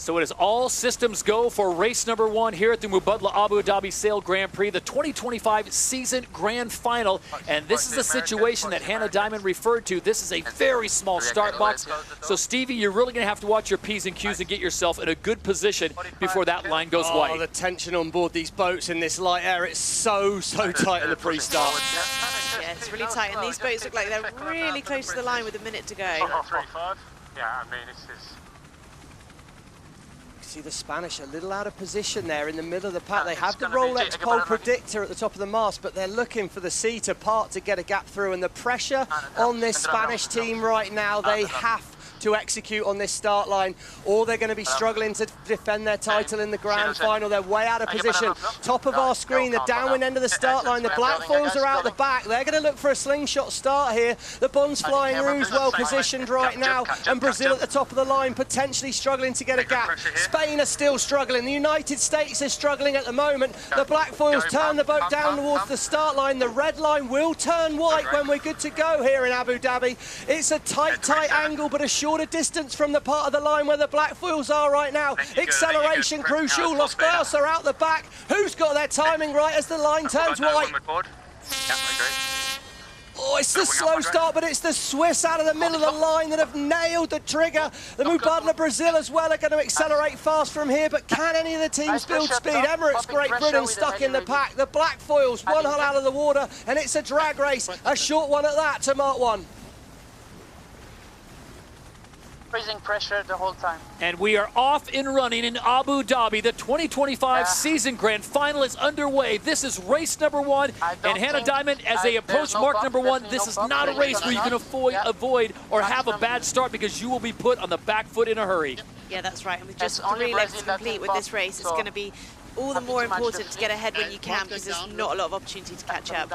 So it is all systems go for race number 1 here at the Mubadala Abu Dhabi Sail Grand Prix, the 2025 season grand final. And this is a situation that Hannah Diamond referred to. This is a very small start box. So Stevie, you're really going to have to watch your P's and Q's and get yourself in a good position before that line goes wide. The tension on board these boats in this light air, it's so tight in the pre-start. Yeah, it's really tight, and these boats look like they're really close to the line with a minute to go. Yeah, I mean, it's See the Spanish a little out of position there in the middle of the pack. They have the Rolex pole predictor at the top of the mast, but they're looking for the sea to part to get a gap through. And the pressure on this Spanish team right now, they have to execute on this start line, or they're going to be struggling to defend their title in the grand final. They're way out of position. Top of our screen, the downwind end of the start line, the black foils are out the back. They're going to look for a slingshot start here. The Bonds Flying Rouge well positioned right now, and Brazil at the top of the line, potentially struggling to get a gap. Spain are still struggling. The United States is struggling at the moment. The black foils turn the boat down towards the start line. The red line will turn white when we're good to go here in Abu Dhabi. It's a tight angle, but a shorter distance from the part of the line where the black foils are right now. Acceleration crucial. Los Glass are out the back. Who's got their timing right as the line turns white? Oh, it's the slow start, but it's the Swiss out of the middle of the line that have nailed the trigger. The Mubadala Brazil as well are going to accelerate fast from here, but can any of the teams build speed? Emirates, Great Britain stuck in the pack. The black foils, one hull out of the water, and it's a drag race, a short one at that to Mark 1. freezing pressure the whole time. And we are off and running in Abu Dhabi. The 2025 season grand final is underway. This is race number 1. And Hannah Diamond, as they approach mark number 1, this is not a race where you can avoid or have a bad start because you will be put on the back foot in a hurry. Yeah, that's right. And with just 3 left to complete with this race, it's going to be all the more important to get ahead when you can, because there's not a lot of opportunity to catch up.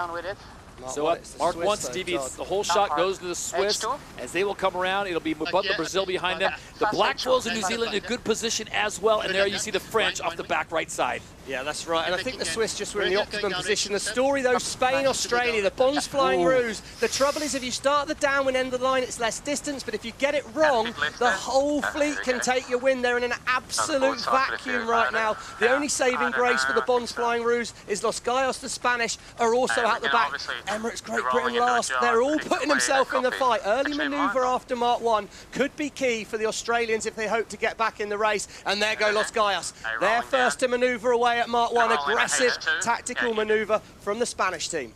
So at Mark 1, Stevie, the whole shot goes to the Swiss. As they will come around, it'll be Mubadala Brazil behind them. The Black Foils in New Zealand in a good position as well. And there you see the French off the back right side. Yeah, that's right. And I think the Swiss just were in the optimum position. The story, though, Spain, Australia, the Bonds Flying Rouge. The trouble is, if you start the downwind end of the line, it's less distance. But if you get it wrong, the whole fleet can take your win. They're in an absolute vacuum right now. The only saving grace for the Bonds Flying Rouge is Los Gallos, the Spanish, are also out the back. Emirates, Great Britain last. They're all putting themselves in the fight. Early manoeuvre after Mark 1 could be key for the Australians if they hope to get back in the race. And there go Los Gallos. They're first to manoeuvre away at Mark 1, aggressive tactical manoeuvre from the Spanish team.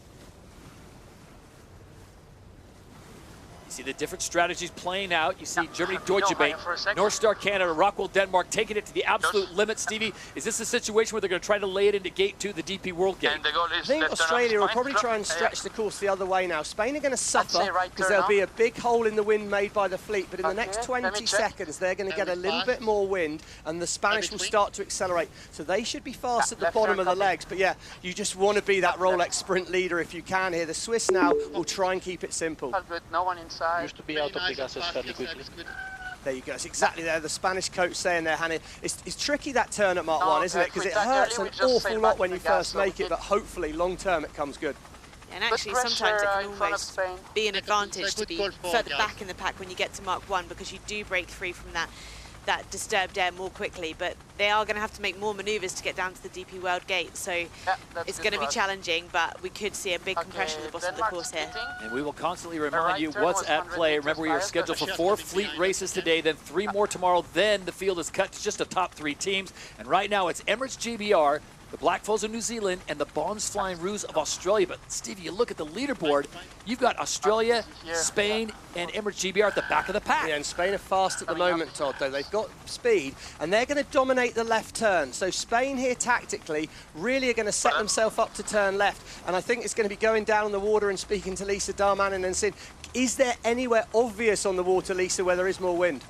You see the different strategies playing out. You see Germany, Deutsche Bank, North Star Canada, Rockwell, Denmark taking it to the absolute limit. Stevie, is this a situation where they're going to try to lay it into gate 2, the DP World Gate? I think Australia will probably try and stretch the course the other way now. Spain are going to suffer because there'll be a big hole in the wind made by the fleet, but in the next 20 seconds they're going to get a little bit more wind and the Spanish will start to accelerate. So they should be fast at the bottom of the legs, but yeah, you just want to be that Rolex sprint leader if you can here. The Swiss now will try and keep it simple. No one inside. Used to be out of the gases fairly quickly. There you go. It's exactly there. The Spanish coach saying there, Hannah. It's tricky that turn at Mark 1, isn't it? Because it hurts an awful lot when you first make it, but hopefully long term it comes good. And actually, sometimes it can almost be an advantage to be further back in the pack when you get to Mark 1, because you do break free from that disturbed air more quickly, but they are going to have to make more maneuvers to get down to the DP World Gate, so it's going to be challenging, but we could see a big compression at the bottom of the course here. And we will constantly remind you what's at play. Remember, we are scheduled for 4 fleet races today, then 3 more tomorrow, then the field is cut to just the top 3 teams, and right now it's Emirates GBR, the Black Foils of New Zealand, and the Bonds Flying Rouge of Australia. But Stevie, you look at the leaderboard, you've got Australia, Spain, and Emirates GBR at the back of the pack. Yeah, and Spain are fast at the moment, Todd, though. They've got speed, and they're going to dominate the left turn. So Spain here, tactically, really are going to set themselves up to turn left. And I think it's going to be going down on the water and speaking to Lisa Darmanin and saying, is there anywhere obvious on the water, Lisa, where there is more wind?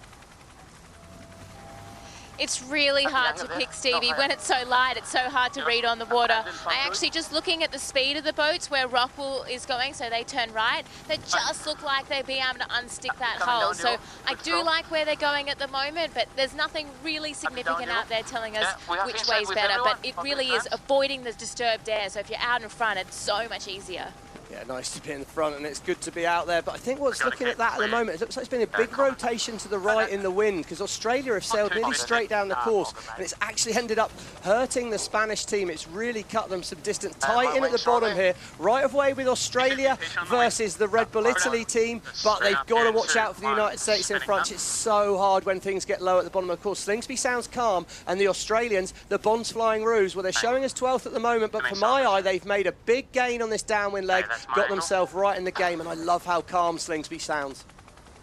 It's really hard to pick, Stevie. When it's so light, it's so hard to read on the water. I actually just looking at the speed of the boats where Rockwell is going, so they turn right, they just look like they'd be able to unstick that hull. So I do like where they're going at the moment, but there's nothing really significant out there telling us which way's better. But it really is avoiding the disturbed air. So if you're out in front, it's so much easier. Yeah, nice to be in the front, and it's good to be out there. But I think what's looking at that at the moment, it looks like it's been a big rotation to the right in the wind, because Australia have sailed nearly straight down the course, and it's actually ended up hurting the Spanish team. It's really cut them some distance. Tight in at the bottom here, right of way with Australia versus the Red Bull Italy team, but they've got to watch out for the United States in front. It's so hard when things get low at the bottom. Of course, Slingsby sounds calm, and the Australians, the Bonds Flying Rouge, well, they're showing us 12th at the moment, but for my eye, they've made a big gain on this downwind leg, got themselves right in the game, and I love how calm Slingsby sounds.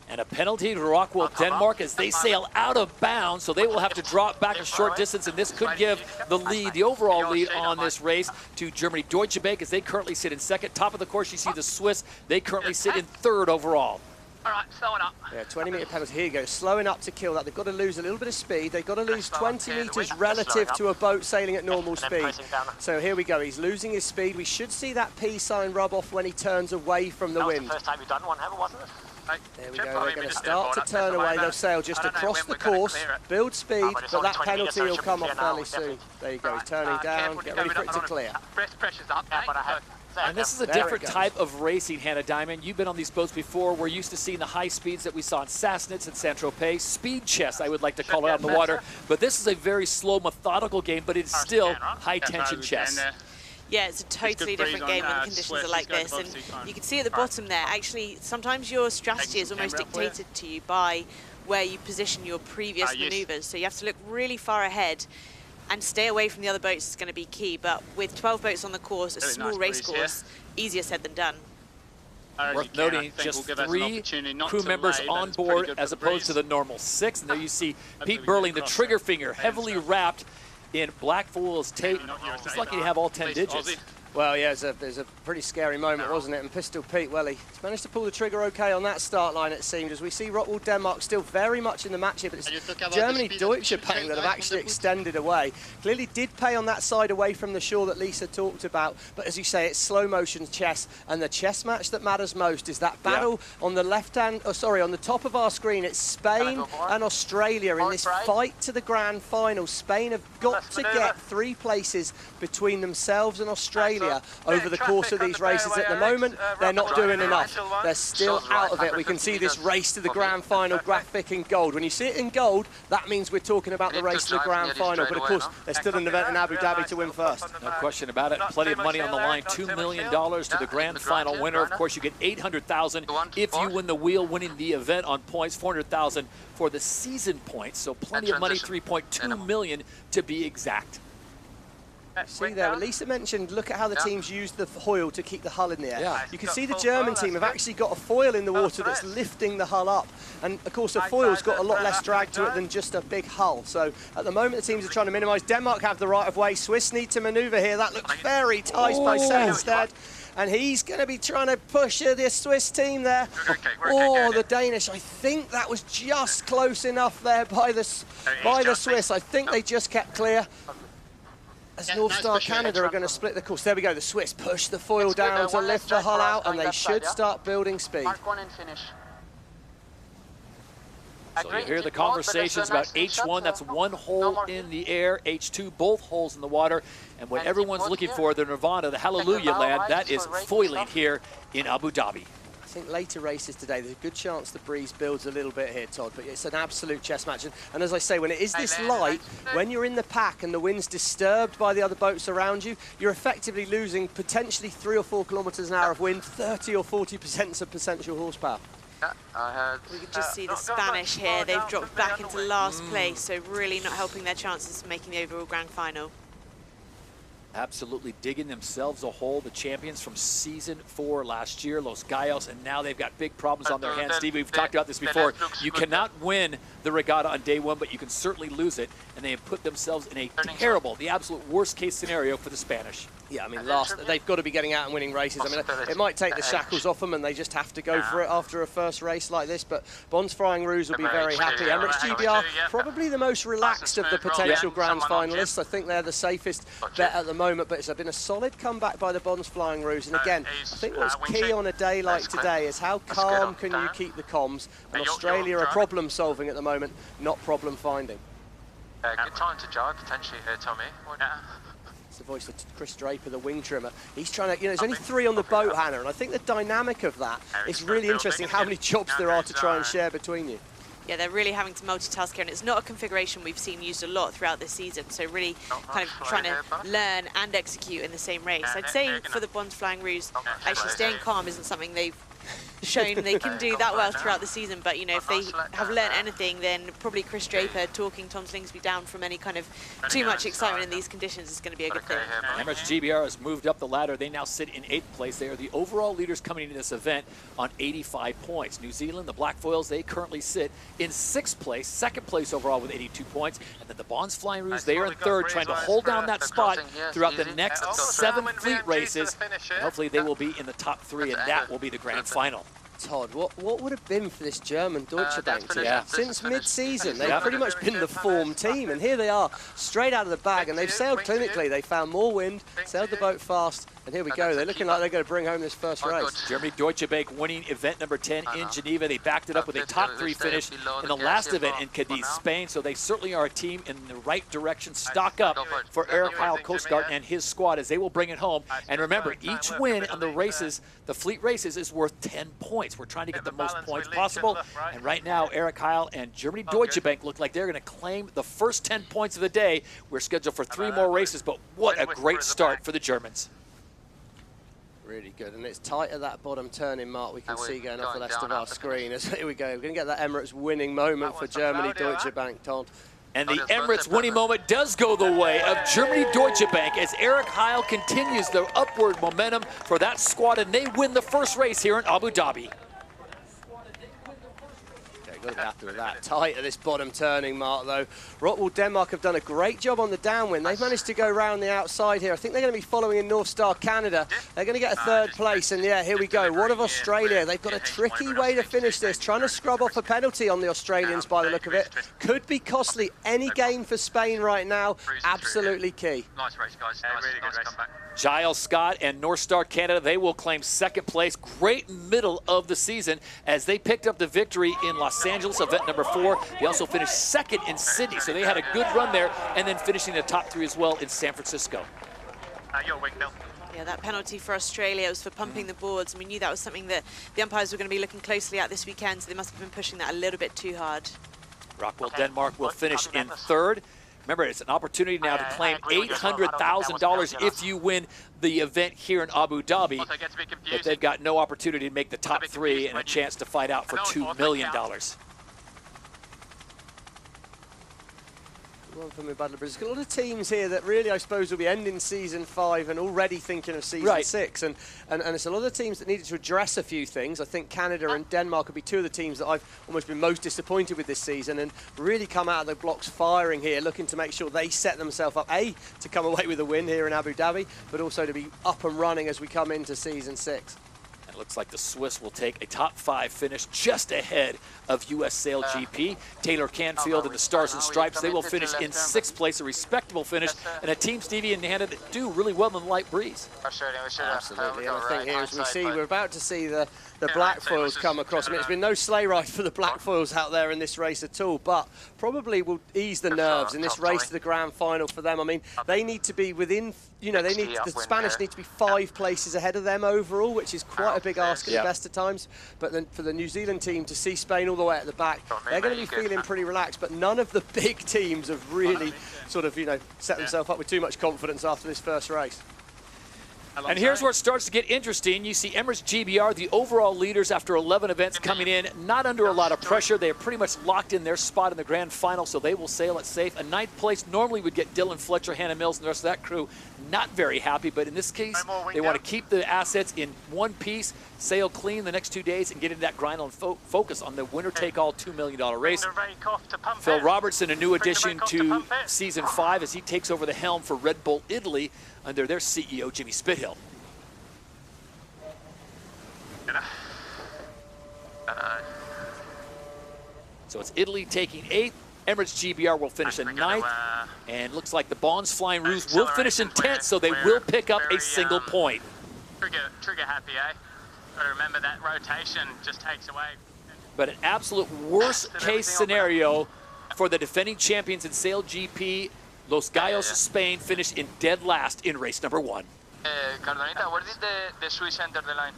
And a penalty to Rockwell, Denmark, as they sail out of bounds, so they will have to drop back a short distance, and this could give the lead, the overall lead on this race to Germany. Deutsche Bank, as they currently sit in second. Top of the course, you see the Swiss. They currently sit in third overall. All right, slowing up. Yeah, 20-metre penalty. Here you go, slowing up to kill that. They've got to lose a little bit of speed. They've got to lose 20 metres relative to a boat sailing at normal speed. So here we go, he's losing his speed. We should see that P sign rub off when he turns away from the wind. First time you've done one, wasn't it? There we go, they're going to start to turn away. They'll sail just across the course, build speed, but that penalty will come off fairly soon. There you go, he's turning down, get ready for it to clear. Pressure's up, And this is a different type of racing, Hannah Diamond. You've been on these boats before. We're used to seeing the high speeds that we saw in Sassnitz and Saint-Tropez. Speed chess, I would like to call it, on the water. But this is a very slow, methodical game, but it's still high-tension chess. Yeah, it's a totally different game when the conditions are like this. And you can see at the bottom there, actually, sometimes your strategy is almost dictated to you by where you position your previous maneuvers. So you have to look really far ahead, and stay away from the other boats is going to be key. But with 12 boats on the course, a small race course, easier said than done. Worth noting, just 3 crew members on board as opposed to the normal 6. And there you see Pete Burling, the trigger finger, heavily wrapped in black fool's tape. He's lucky to have all 10 digits. Well, yeah, there's a pretty scary moment, wasn't it? And Pistol Pete, well, he's managed to pull the trigger okay on that start line, it seemed, as we see Rockwell Denmark still very much in the match here, but it's Germany Deutsche Bank that have actually extended away. Clearly did pay on that side away from the shore that Lisa talked about, but as you say, it's slow motion chess, and the chess match that matters most is that battle on the left-hand, on the top of our screen. It's Spain and Australia in this fight to the grand final. Spain have got to get 3 places between themselves and Australia over the course of these races. At the moment, they're not doing enough. They're still out of it. We can see this race to the grand final graphic in gold. When you see it in gold, that means we're talking about the race to the grand final. But of course, there's still an event in Abu Dhabi to win first. No question about it. Plenty of money on the line. $2 million to the grand final winner. Of course, you get $800,000 if you win the wheel, winning the event on points. $400,000 for the season points. So plenty of money. $3.2 million to be exact. See there, Lisa mentioned, look at how the teams use the foil to keep the hull in the air. You can see the German team have actually got a foil in the water that's lifting the hull up. And of course, a foil's got a lot less drag to it than just a big hull. So at the moment, the teams are trying to minimise. Denmark have the right of way. Swiss need to manoeuvre here. That looks very tight by Sevenstead. And he's going to be trying to push the Swiss team there. The Danish. I think that was just close enough there by the Swiss. I think they just kept clear. As North Star Canada are going to split the course. There we go, the Swiss push the foil down to lift the hull out, and they should start building speed. So you hear the conversations about H1, that's 1 hole in the air, H2, both holes in the water, and what everyone's looking for, the Nirvana, the Hallelujah land, that is foiling here in Abu Dhabi. I think later races today, there's a good chance the breeze builds a little bit here, Todd, but it's an absolute chess match. And as I say, when it is this light, when you're in the pack and the wind's disturbed by the other boats around you, you're effectively losing potentially 3 or 4 kilometers an hour of wind, 30 or 40% of potential horsepower. We can just see the Spanish here. They've dropped back into last place, so really not helping their chances of making the overall grand final. Absolutely digging themselves a hole, the champions from season 4 last year, Los Gallos, and now they've got big problems on their hands. Steve, we've talked about this before. You cannot win the regatta on day 1, but you can certainly lose it, and they have put themselves in a terrible, the absolute worst case scenario for the Spanish. Yeah, I mean, they've got to be getting out and winning races. I mean, it might take the shackles off them and they just have to go for it after a first race like this, but Bonds Flying Rouge will be very happy. Emirates GBR, probably the most relaxed of the potential grand finalists. I think they're the safest bet at the moment, but it's been a solid comeback by the Bonds Flying Rouge. And again, I think what's key on a day like today is how calm can you keep the comms, and Australia are problem solving at the moment, not problem finding. Good time to jog potentially here, Tommy. It's the voice of Chris Draper, the wing trimmer. He's trying to, there's only 3 on the boat, Hannah, and I think the dynamic of that is really interesting, how many jobs there are to try and share between you. Yeah, they're really having to multitask here, and it's not a configuration we've seen used a lot throughout this season, so really kind of trying to learn and execute in the same race. I'd say for the Bonds Flying Roos, actually staying calm isn't something they've shown they can do that well throughout the season, but if they have learned anything, then probably Chris Draper talking Tom Slingsby down from any kind of too much excitement in these conditions is going to be a good thing. Emirates GBR has moved up the ladder. They now sit in 8th place. They are the overall leaders coming into this event on 85 points. New Zealand, the Black Foils, they currently sit in 6th place, 2nd place overall with 82 points. And then the Bonds Flying Roos, they are in 3rd, trying to hold down that spot throughout the next 7 fleet races. And hopefully they will be in the top 3, and that will be the grand final. Todd, what would have been for this German Deutsche Bank team? Since mid-season, they've pretty much been the form team, and here they are, straight out of the bag, and they've sailed clinically. They found more wind, sailed the boat fast, and here we go. They're looking like they're going to bring home this first race. Germany Deutsche Bank winning event number 10 in Geneva. They backed it up with a top 3 finish in the last event in Cadiz, Spain, so they certainly are a team in the right direction. Stock up for Eric Heil Coast Guard and his squad as they will bring it home. And remember, each win on the races, the fleet races, is worth 10 points. We're trying to get the most points possible, and right now Eric Heil and Germany Deutsche Bank look like they're going to claim the first 10 points of the day. We're scheduled for 3 more races, but what a great start for the Germans. Really good, and it's tight at that bottom turning mark we can see going off the left of our screen. As here we go, we're going to get that Emirates winning moment for Germany Deutsche Bank, Todd. And the Emirates winning moment does go the way of Germany Deutsche Bank as Eric Heil continues the upward momentum for that squad, and they win the first race here in Abu Dhabi. Got to be happy with that. Tight at this bottom turning mark, though. Rockwool Denmark have done a great job on the downwind. They've managed to go round the outside here. I think they're going to be following in North Star Canada. They're going to get a 3rd place, and yeah, here we go. What of Australia? They've got a tricky way to finish this, trying to scrub off a penalty on the Australians by the look of it. Could be costly. Any gain for Spain right now, absolutely key. Nice race, guys. Really good race. Giles Scott and North Star Canada, they will claim 2nd place. Great middle of the season as they picked up the victory in Los Angeles, event number 4. They also finished 2nd in Sydney, so they had a good run there, and then finishing the top 3 as well in San Francisco. Your wing, Bill. Yeah, that penalty for Australia was for pumping the boards, and we knew that was something that the umpires were going to be looking closely at this weekend, so they must have been pushing that a little bit too hard. Rockwool Denmark will finish in 3rd. Remember, it's an opportunity now to claim $800,000 if you win the event here in Abu Dhabi. But they've got no opportunity to make the top 3 and a chance to fight out for $2 million. One for Mubadala. There's a lot of teams here that really, I suppose, will be ending season 5 and already thinking of season 6. And it's a lot of teams that needed to address a few things. I think Canada and Denmark would be 2 of the teams that I've almost been most disappointed with this season, and really come out of the blocks firing here, looking to make sure they set themselves up, A, to come away with a win here in Abu Dhabi, but also to be up and running as we come into season 6. It looks like the Swiss will take a top 5 finish just ahead of US SailGP. Taylor Canfield and the Stars and Stripes, they will finish in 6th place, a respectable finish, and a team, Stevie and Hannah, that do really well in the light breeze. Absolutely, and I think here, as we see, we're about to see the Black Foils come across. I mean, it's been no sleigh ride for the Black Foils out there in this race at all, but probably will ease the nerves in this race to the grand final for them. I mean, they need to be within, the Spanish need to be 5 places ahead of them overall, which is quite a big ask at the best of times. But then for the New Zealand team to see Spain all the way at the back, they're going to be feeling pretty relaxed, but none of the big teams have really sort of, set themselves up with too much confidence after this first race. And here's where it starts to get interesting. You see Emirates GBR, the overall leaders after 11 events, coming in, not under a lot of pressure. They are pretty much locked in their spot in the grand final, so they will sail it safe. A 9th place normally would get Dylan Fletcher, Hannah Mills, and the rest of that crew. Not very happy, but in this case, they want to keep the assets in one piece, sail clean the next 2 days, and get into that grind and focus on the winner-take-all $2 million race. Phil Robertson, a new addition to Season 5 as he takes over the helm for Red Bull Italy under their CEO, Jimmy Spithill. So it's Italy taking 8th. Emirates GBR will finish in 9th. And looks like the Bonds Flying Roos will finish in 10th, so they will pick up a single point. Trigger happy, eh? Gotta remember that rotation just takes away. But an absolute worst case scenario for the defending champions in SailGP. Los Gallos, Spain, finished in dead last in race number 1. Cardonita, where did the Swiss enter the line?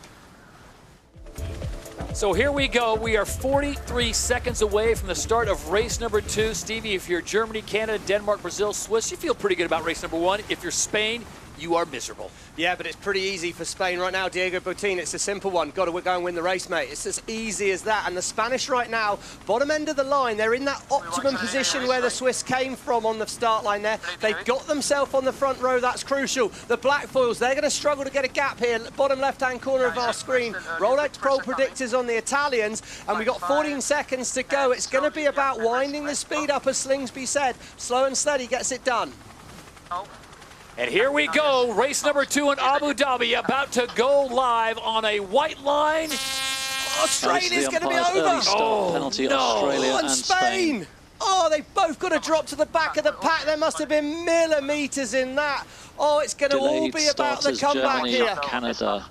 So here we go. We are 43 seconds away from the start of race number 2. Stevie, if you're Germany, Canada, Denmark, Brazil, Swiss, you feel pretty good about race number 1. If you're Spain, you are miserable. Yeah, but it's pretty easy for Spain right now. Diego Botín, it's a simple one. Got to go and win the race, mate. It's as easy as that. And the Spanish right now, bottom end of the line, they're in that optimum position where the Swiss came from on the start line there. They've got themselves on the front row. That's crucial. The black foils, they're going to struggle to get a gap here. Bottom left-hand corner of our screen. Rolex Pro predictors on the Italians. And we've got 14 seconds to go. It's going to be about winding the speed up, as Slingsby said. Slow and steady gets it done. And here we go, race number 2 in Abu Dhabi, about to go live on a white line. Australia's going to be over. Oh, penalty, no. Australia and Spain. Oh, they've both got to drop to the back of the pack. There must have been millimetres in that. Oh, it's going to all be about the comeback Germany, here. Canada.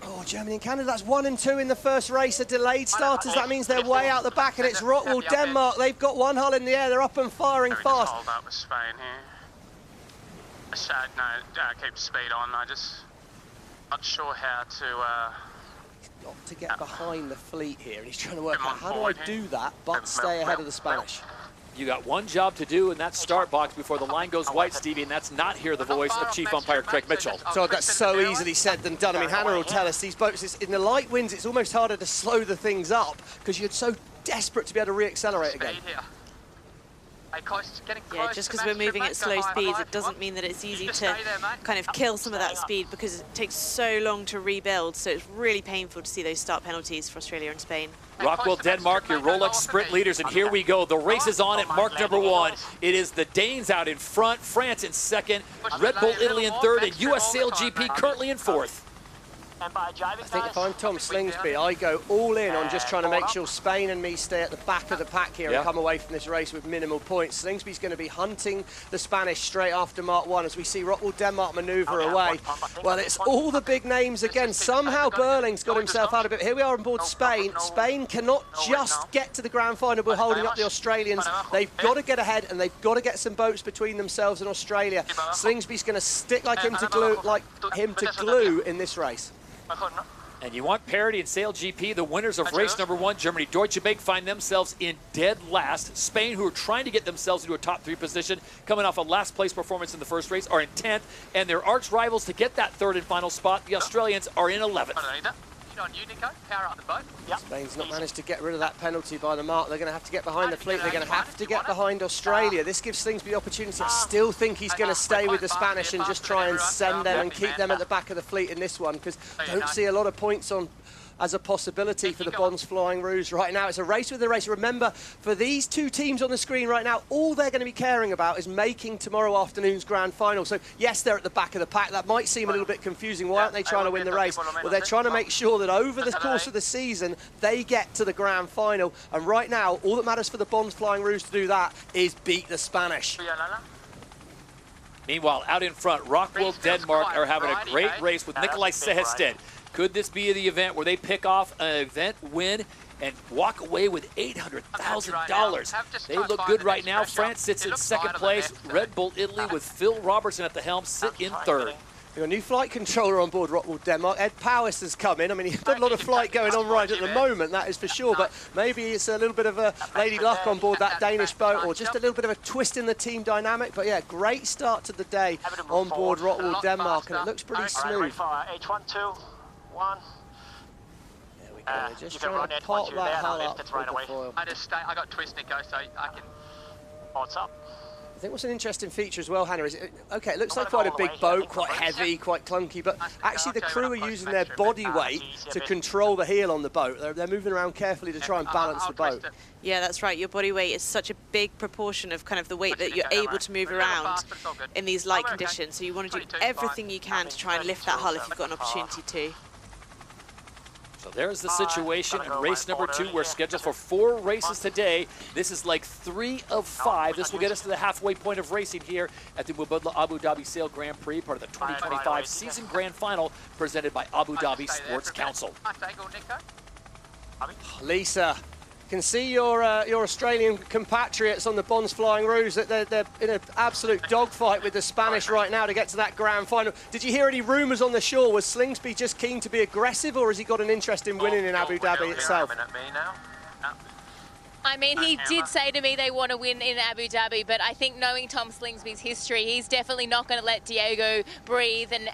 Oh, Germany and Canada, that's 1 and 2 in the first race. A delayed starters, that means they're way out the back, and it's Rockwool, Denmark. They've got one hull in the air. They're up and firing fast. Hold up with Spain here. Keep speed on. I just not sure how to. Got to get behind the fleet here, and he's trying to work out how do I do that, but stay ahead of the Spanish. You got one job to do in that start box before the line goes white, Stevie, and that's not hear the voice of Chief Umpire Craig Mitchell. So that's so easily said than done. I mean, Hannah will tell us these boats, in the light winds, it's almost harder to slow the things up because you're so desperate to be able to re-accelerate again. Yeah, just because we're moving at slow speeds, it doesn't mean that it's easy to kind of kill some of that speed because it takes so long to rebuild. So it's really painful to see those start penalties for Australia and Spain. Rockwool, Denmark, your Rolex sprint leaders, and here we go. The race is on at mark number 1. It is the Danes out in front, France in second, Red Bull Italy in third, and US SailGP currently in 4th. I think if I'm Tom Slingsby, I go all in on just trying to make sure Spain and me stay at the back of the pack here and come away from this race with minimal points. Slingsby's going to be hunting the Spanish straight after Mark 1 as we see Rockwool Denmark manoeuvre away. Well, it's all the big names again. Somehow Burling's got himself out of it. Here we are on board Spain. Spain cannot just get to the grand final. We're holding up the Australians. They've got to get ahead and they've got to get some boats between themselves and Australia. Slingsby's going to stick like him to glue in this race. And you want parity in SailGP. The winners of race number 1, Germany, Deutsche Bank, find themselves in dead last. Spain, who are trying to get themselves into a top 3 position, coming off a last place performance in the first race, are in 10th. And their arch rivals to get that 3rd and final spot, the Australians, are in 11th. On you, Nico. Power up the boat. Yep. Spain's not managed to get rid of that penalty by the mark. They're going to have to get behind the fleet. They're going to have to get behind Australia. This gives Slingsby the opportunity. I still think he's going to stay with the Spanish and just try and send them and keep them at the back of the fleet in this one, because I don't see a lot of points on as a possibility for the Bonds Flying Rouge right now. It's a race with a race. Remember, for these two teams on the screen right now, all they're going to be caring about is making tomorrow afternoon's grand final. So yes, they're at the back of the pack. That might seem a little bit confusing. Why aren't they trying to win the race? Well, they're trying to make sure that over the course of the season, they get to the grand final. And right now, all that matters for the Bonds Flying Rouge to do that is beat the Spanish. Meanwhile, out in front, Rockwool, Denmark are having a great race with Nikolai Sehested. Could this be the event where they pick off an event win and walk away with $800,000? They look good right now. France sits in 2nd place. Red Bull Italy with Phil Robertson at the helm sit in 3rd. We've got a new flight controller on board Rockwool Denmark. Ed Powis has come in. I mean, he's got a lot of flight going on right at the moment, that is for sure, but maybe it's a little bit of a lady luck on board that Danish boat, or just a little bit of a twist in the team dynamic. But yeah, great start to the day on board Rockwool Denmark, and it looks pretty smooth. One. There we go. They're just trying to pop that hull up with the foil. I got twist, Nico, so I can. What's up? I think what's an interesting feature as well, Hannah, is okay, it looks like quite a big boat, quite heavy, quite clunky, but actually the crew are using their body weight to control the heel on the boat. They're moving around carefully to try and balance the boat. Yeah, that's right. Your body weight is such a big proportion of kind of the weight that you're able to move around in these light conditions. So you want to do everything you can to try and lift that hull if you've got an opportunity to. So there's the situation in race number 2. We're scheduled for 4 races today. This is like 3 of 5. This will get us to the halfway point of racing here at the Mubadala Abu Dhabi Sail Grand Prix, part of the 2025 season grand final presented by Abu Dhabi Sports Council. Lisa Can see your Australian compatriots on the Bonds Flying Rouge that they're in an absolute dogfight with the Spanish right now to get to that grand final. Did you hear any rumours on the shore? Was Slingsby just keen to be aggressive, or has he got an interest in winning in Abu Dhabi itself? I mean, he did say to me they want to win in Abu Dhabi, but I think knowing Tom Slingsby's history, he's definitely not going to let Diego breathe and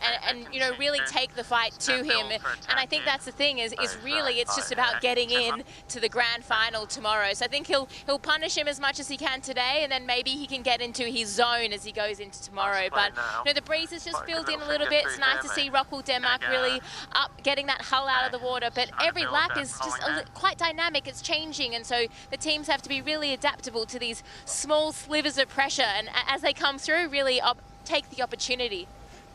you know, really take the fight to him. And I think that's the thing is really it's just about getting in to the grand final tomorrow. So I think he'll punish him as much as he can today, and then maybe he can get into his zone as he goes into tomorrow. But you know, the breeze has just filled in a little bit. It's nice to see Rockwool Denmark really up, getting that hull out of the water. But every lap is just quite dynamic. It's changing, and so the teams have to be really adaptable to these small slivers of pressure, and as they come through, really take the opportunity.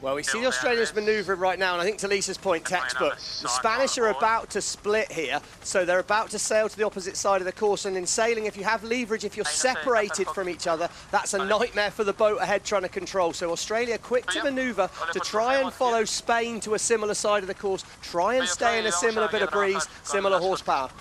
Well, we see the Australians manoeuvring right now, and I think to Lisa's point, textbook. The Spanish are about to split here, so they're about to sail to the opposite side of the course, and in sailing, if you have leverage, if you're separated from each other, that's a nightmare for the boat ahead trying to control. So Australia quick to manoeuvre to try and follow Spain to a similar side of the course, try and stay in a similar bit of breeze, similar horsepower.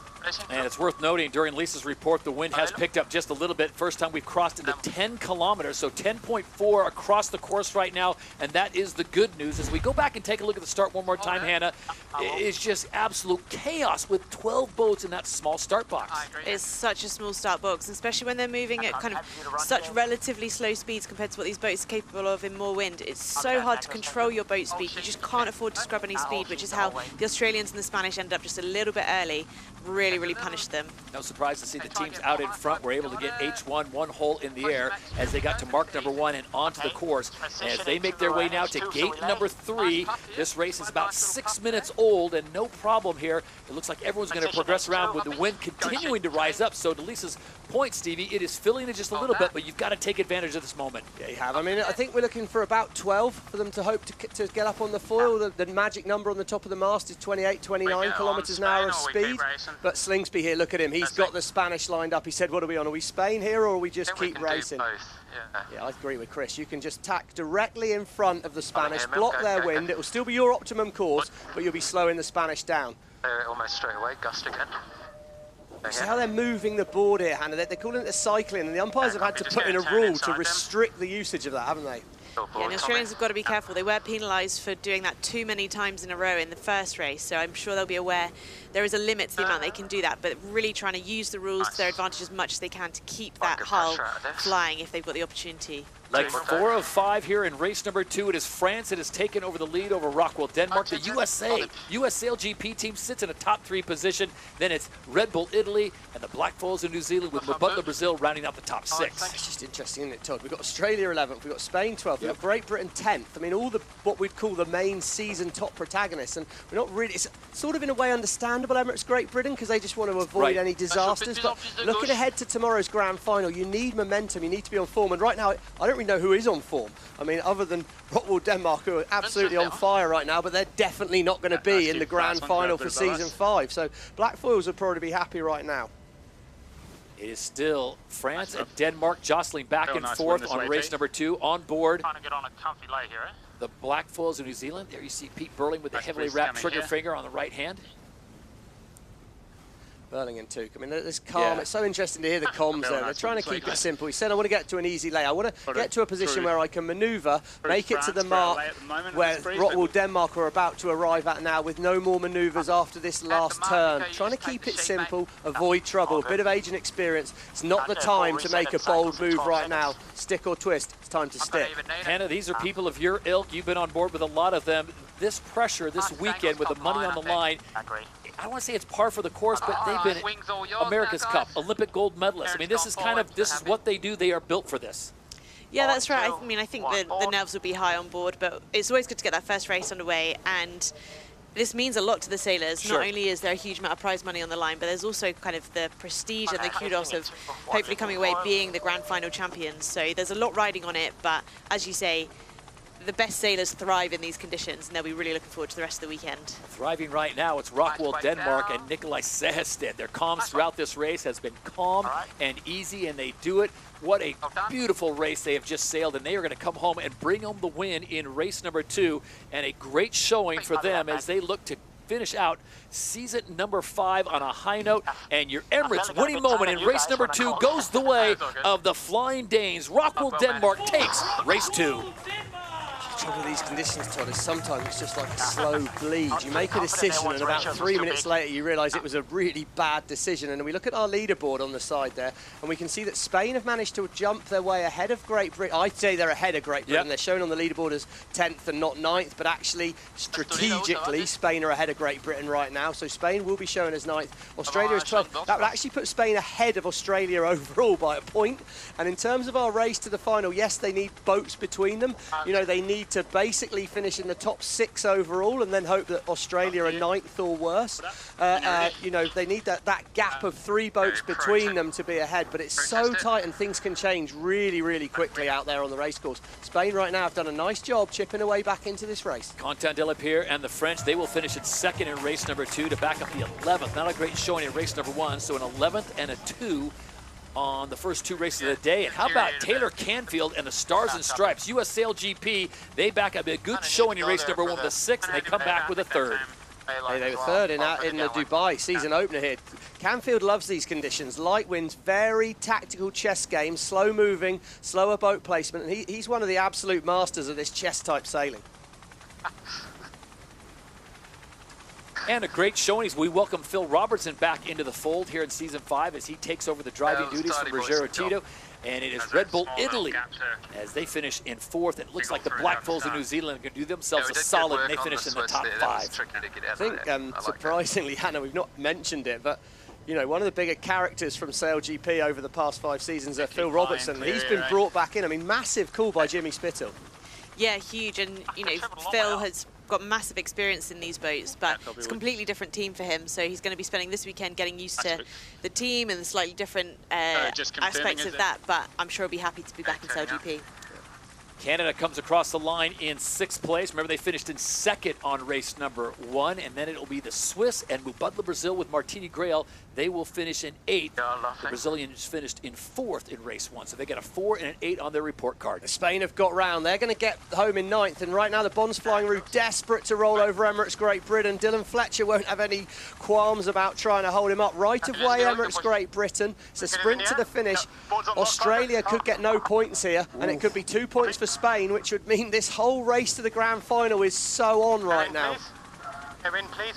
And it's worth noting, during Lisa's report, the wind has picked up just a little bit. First time we've crossed into 10 kilometers, so 10.4 across the course right now, and that is the good news. As we go back and take a look at the start one more time, Hannah, it's just absolute chaos with 12 boats in that small start box. It's such a small start box, especially when they're moving at kind of such relatively slow speeds compared to what these boats are capable of in more wind. It's so hard to control your boat speed. You just can't afford to scrub any speed, which is how the Australians and the Spanish ended up just a little bit early. Really punished them. No surprise to see the teams out in front were able to get H1 one hole in the air as they got to mark number 1 and onto the course. As they make their way now to gate number 3, this race is about 6 minutes old and no problem here. It looks like everyone's going to progress around with the wind continuing to rise up. So to Lisa's point, Stevie, it is filling in just a little bit, but you've got to take advantage of this moment. Yeah, you have. I mean, I think we're looking for about 12 for them to hope to get up on the foil. The magic number on the top of the mast is 28, 29 kilometers an hour of speed. But Slingsby here, look at him. He's got the Spanish lined up. He said, what are we on? Are we Spain here, or are we just keep racing? Yeah, I agree with Chris. You can just tack directly in front of the Spanish, block their wind. It will still be your optimum course, but you'll be slowing the Spanish down. Almost straight away, gust again. See how they're moving the board here, Hannah. They're calling it the cycling, and the umpires have had to put in a rule to restrict the usage of that, haven't they? Yeah, and the Australians have got to be careful. They were penalised for doing that too many times in a row in the first race, so I'm sure they'll be aware there is a limit to the amount they can do that, but really trying to use the rules to their advantage as much as they can to keep that hull flying if they've got the opportunity. Like 4 of 5 here in race number 2. It is France that has taken over the lead over Rockwool Denmark. The US SailGP team sits in a top 3 position. Then it's Red Bull Italy and the Black Foals of New Zealand with Mubadala Brazil rounding out the top 6. It's just interesting, isn't it, Todd? We've got Australia 11th, we've got Spain 12th, we've got Great Britain 10th. I mean, all the what we'd call the main season top protagonists, and we're not really. It's sort of in a way understandable, Emirates Great Britain, because they just want to avoid any disasters. But looking ahead to tomorrow's grand final, you need momentum, you need to be on form. And right now, I don't really know who is on form. I mean, other than Rockwool Denmark, who are absolutely on fire right now, but they're definitely not going to be in the grand final for season 5. So Black Foils would probably be happy right now. It is still France and Denmark jostling back and forth on race number 2. On board, Trying to get on a comfy lay here, the Black Foals of New Zealand. There you see Pete Burling with the heavily wrapped trigger finger on the right hand. Burling and Took. I mean, it's calm. It's so interesting to hear the comms there. They're trying to keep it simple. He said, I want to get to an easy lay. I want to get to a position where I can manoeuvre, make it to the mark where Rockwool Denmark are about to arrive at now with no more manoeuvres after this last turn. Trying to keep it simple, avoid trouble. A bit of age and experience. It's not the time to make a bold move right now. Stick or twist. It's time to stick. Hannah, these are people of your ilk. You've been on board with a lot of them. This pressure this weekend with the money on the line, I don't want to say it's par for the course, but they've been America's Cup, Olympic gold medalists. I mean, this is what they do. They are built for this. Yeah, that's right. I mean, I think the nerves will be high on board, but it's always good to get that first race underway, and this means a lot to the sailors. Not only is there a huge amount of prize money on the line, but there's also kind of the prestige and the kudos of hopefully coming away being the grand final champions. So there's a lot riding on it, but as you say, the best sailors thrive in these conditions, and they'll be really looking forward to the rest of the weekend. Thriving right now, it's Rockwool Denmark and Nikolai Sehested. Their comms throughout this race has been calm and easy, and they do it. What a beautiful race they have just sailed, and they are going to come home and bring home the win in race number 2, and a great showing for them as they look to finish out season number 5 on a high note. And your Emirates winning moment in race number 2 goes the way of the Flying Danes. Rockwell, Denmark takes race 2. The trouble with these conditions, Todd, is sometimes it's just like a slow bleed. You make a decision and about 3 minutes later you realise it was a really bad decision. And we look at our leaderboard on the side there and we can see that Spain have managed to jump their way ahead of Great Britain. I'd say they're ahead of Great Britain. They're shown on the leaderboard as 10th and not 9th, but actually strategically Spain are ahead of Great Britain right now. So Spain will be shown as 9th. Australia is 12th. That would actually put Spain ahead of Australia overall by a point. And in terms of our race to the final, yes, they need boats between them. You know, they need to basically finish in the top 6 overall and then hope that Australia are 9th or worse. You know, they need that gap of 3 boats between them to be ahead, but it's so tight and things can change really, really quickly out there on the racecourse. Spain right now have done a nice job chipping away back into this race. Quentin Delapierre and the French, they will finish in 2nd in race number 2 to back up the 11th. Not a great showing in race number 1, so an 11th and a 2 on the first 2 races of the day. And how about Taylor Canfield and the Stars and Stripes? US SailGP, they back up a good showing in race number 1 with a 6th, and they come back with a 3rd. Hey, they were 3rd in the Dubai season opener here. Canfield loves these conditions. Light winds, very tactical chess game, slow moving, slower boat placement, and he's one of the absolute masters of this chess type sailing. And a great showing as we welcome Phil Robertson back into the fold here in season 5 as he takes over the driving duties from Ruggiero Tito. And it is Red Bull Italy as they finish in 4th. It looks like the Black Foals of New Zealand can do themselves a solid and they finish in the top 5. I think, surprisingly, Hannah, we've not mentioned it, but you know, one of the bigger characters from SailGP over the past 5 seasons, Phil Robertson. He's been brought back in. I mean, massive call by Jimmy Spittle. Yeah, huge. And, you know, Phil has got massive experience in these boats, but it's a completely different team for him. So he's going to be spending this weekend getting used to the team and the slightly different aspects of that. But I'm sure he'll be happy to be back in SailGP. Canada comes across the line in 6th place. Remember, they finished in 2nd on race number 1, and then it'll be the Swiss and Mubadala, Brazil with Martini Grail. They will finish in 8th. The Brazilians finished in 4th in race 1, so they got a 4 and an 8 on their report card. Spain have got round. They're going to get home in 9th, and right now the Bonds Flying Roux desperate to roll over Emirates Great Britain. Dylan Fletcher won't have any qualms about trying to hold him up. Right of way, Emirates Great Britain. It's a sprint to the finish. Australia could get no points here, and it could be 2 points for Spain, which would mean this whole race to the grand final is so on right now. Go in, please.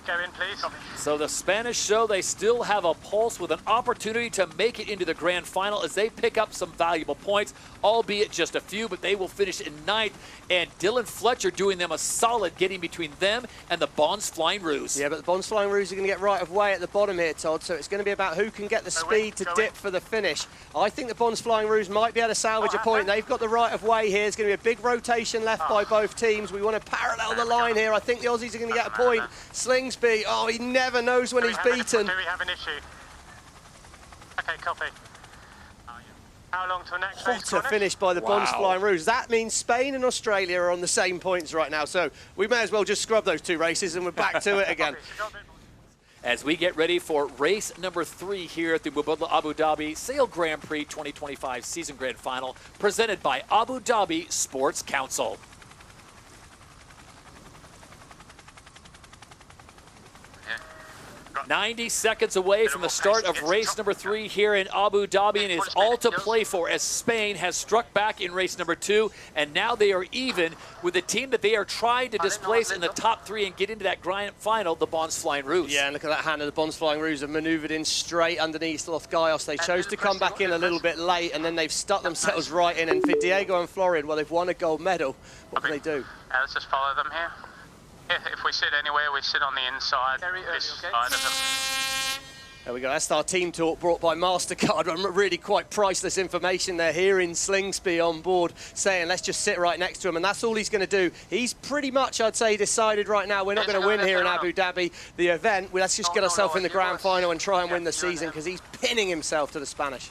Go in, please. So the Spanish show they still have a pulse with an opportunity to make it into the grand final as they pick up some valuable points, albeit just a few, but they will finish in 9th. And Dylan Fletcher doing them a solid, getting between them and the Bonds Flying Roux. Yeah, but the Bonds Flying Roux are going to get right of way at the bottom here, Todd, so it's going to be about who can get the speed to dip for the finish. I think the Bonds Flying Roux might be able to salvage a point. They've got the right of way here. There's going to be a big rotation left by both teams. We want to parallel the line here. I think the Aussies are going to get a point. Slingsby, oh, he never knows when he's beaten. Do we have an issue? Okay, copy. How long till next race? What a finish by the Bonds Flying Roux. That means Spain and Australia are on the same points right now, so we may as well just scrub those 2 races and we're back to it again. As we get ready for race number 3 here at the Mubadala Abu Dhabi Sail Grand Prix 2025 Season Grand Final, presented by Abu Dhabi Sports Council. 90 seconds away from the start of race number 3 here in Abu Dhabi, and it's all to play for as Spain has struck back in race number 2, and now they are even with the team that they are trying to displace in the top 3 and get into that grand final, the Bonds Flying Roux. Yeah, and look at that, Hannah. The Bonds Flying Roux have manoeuvred in straight underneath Lothgaios. They chose to come back in a little bit late, and then they've stuck themselves right in. And for Diego and Florian, well, they've won a gold medal. What can they do? Let's just follow them here. If we sit anywhere, we sit on the inside, this side of them. There we go. That's our team talk brought by MasterCard. Really quite priceless information there. Hearing Slingsby on board saying, let's just sit right next to him. And that's all he's going to do. He's pretty much, I'd say, decided right now we're not going to win here in Abu Dhabi, the event. Let's just get ourselves in the grand final and try and win the season, because he's pinning himself to the Spanish.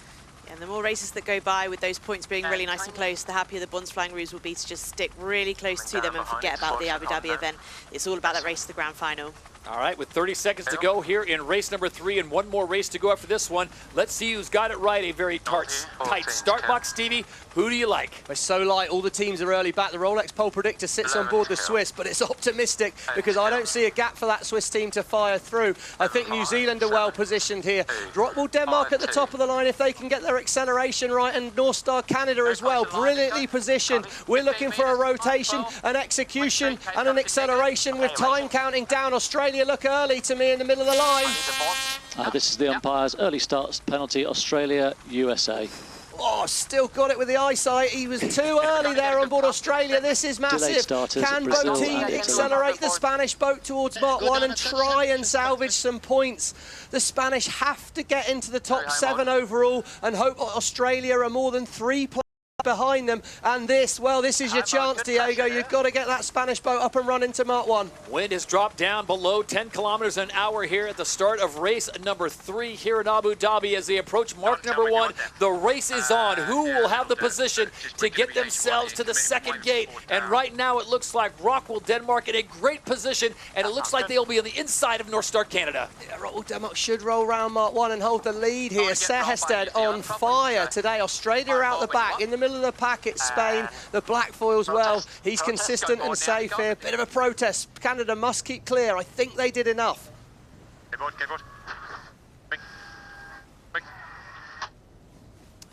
And the more races that go by with those points being really nice and close, the happier the Bonds Flying Roux will be to just stick really close to them and forget about the Abu Dhabi event. It's all about that race to the grand final. All right, with 30 seconds to go here in race number 3 and one more race to go after this one. Let's see who's got it right. A very tight start box, Stevie. Who do you like? We're so light. All the teams are early back. The Rolex pole predictor sits on board the Swiss, but it's optimistic because I don't see a gap for that Swiss team to fire through. I think New Zealand are well positioned here. Well, Denmark at the top of the line if they can get their acceleration right, and North Star Canada as well, brilliantly positioned. We're looking for a rotation, an execution, and an acceleration with time counting down. Australia look early to me in the middle of the line. This is the umpire's early start penalty, Australia, USA. Oh, still got it with the eyesight. He was too early there on board Australia. This is massive. Can both teams accelerate the Spanish boat towards Mark 1 and try and salvage some points? The Spanish have to get into the top 7 overall and hope Australia are more than 3 players behind them. And this, well, this is your chance, Diego. You've got to get that Spanish boat up and running to Mark 1. Wind has dropped down below 10 kilometers an hour here at the start of race number 3 here in Abu Dhabi as they approach mark number 1. The race is on. Who will have the position to get themselves to the second gate? And right now it looks like Rockwell, Denmark in a great position, and it looks like they'll be on the inside of North Star Canada. Yeah, Rockwell, Denmark should roll round Mark 1 and hold the lead here. Sehested on fire today. Australia out the back. In the middle of the pack, it's Spain. The black foils, well, he's consistent and safe here. Bit of a protest. Canada must keep clear. I think they did enough.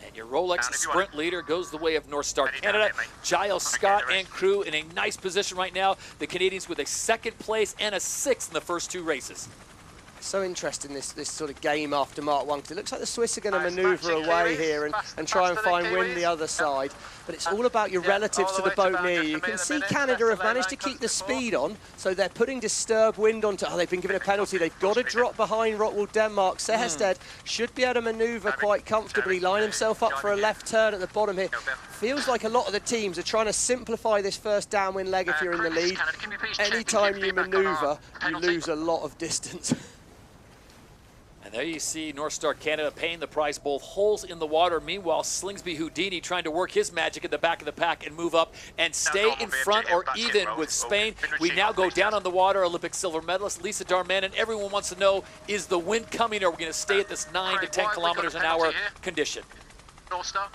And your Rolex sprint leader goes the way of North Star Canada. Giles Scott and crew in a nice position right now. The Canadians with a 2nd place and a 6th in the first 2 races. So interesting, this sort of game after Mark 1, because it looks like the Swiss are going to manoeuvre away here and try and find wind the other side. But it's all about your relatives to the boat near you. You can see Canada have managed to keep the speed on, so they're putting disturbed wind onto... Oh, they've been given a penalty. They've got to drop behind Rockwell, Denmark. Sehested should be able to manoeuvre quite comfortably, line himself up for a left turn at the bottom here. Feels like a lot of the teams are trying to simplify this first downwind leg if you're in the lead. Anytime you manoeuvre, you lose a lot of distance. And there you see North Star Canada paying the price, both holes in the water. Meanwhile, Slingsby Houdini trying to work his magic at the back of the pack and move up and stay in front or even with Spain. We now go down on the water. Olympic silver medalist Lisa Darman, and everyone wants to know, is the wind coming, or are we going to stay at this 9 to 10 kilometers an hour condition? North Star.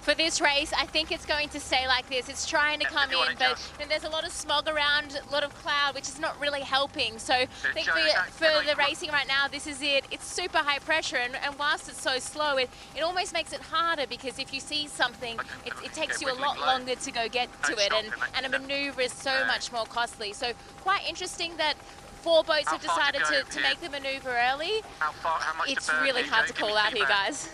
For this race, I think it's going to stay like this. It's trying to come in, but there's a lot of smog around, a lot of cloud, which is not really helping. So I think for the racing right now, this is it. It's super high pressure, and whilst it's so slow, it almost makes it harder, because if you see something, it takes you a lot longer to go get to it, and a maneuver is so much more costly. So quite interesting that 4 boats have decided to make the maneuver early. It's really hard to call out here, guys.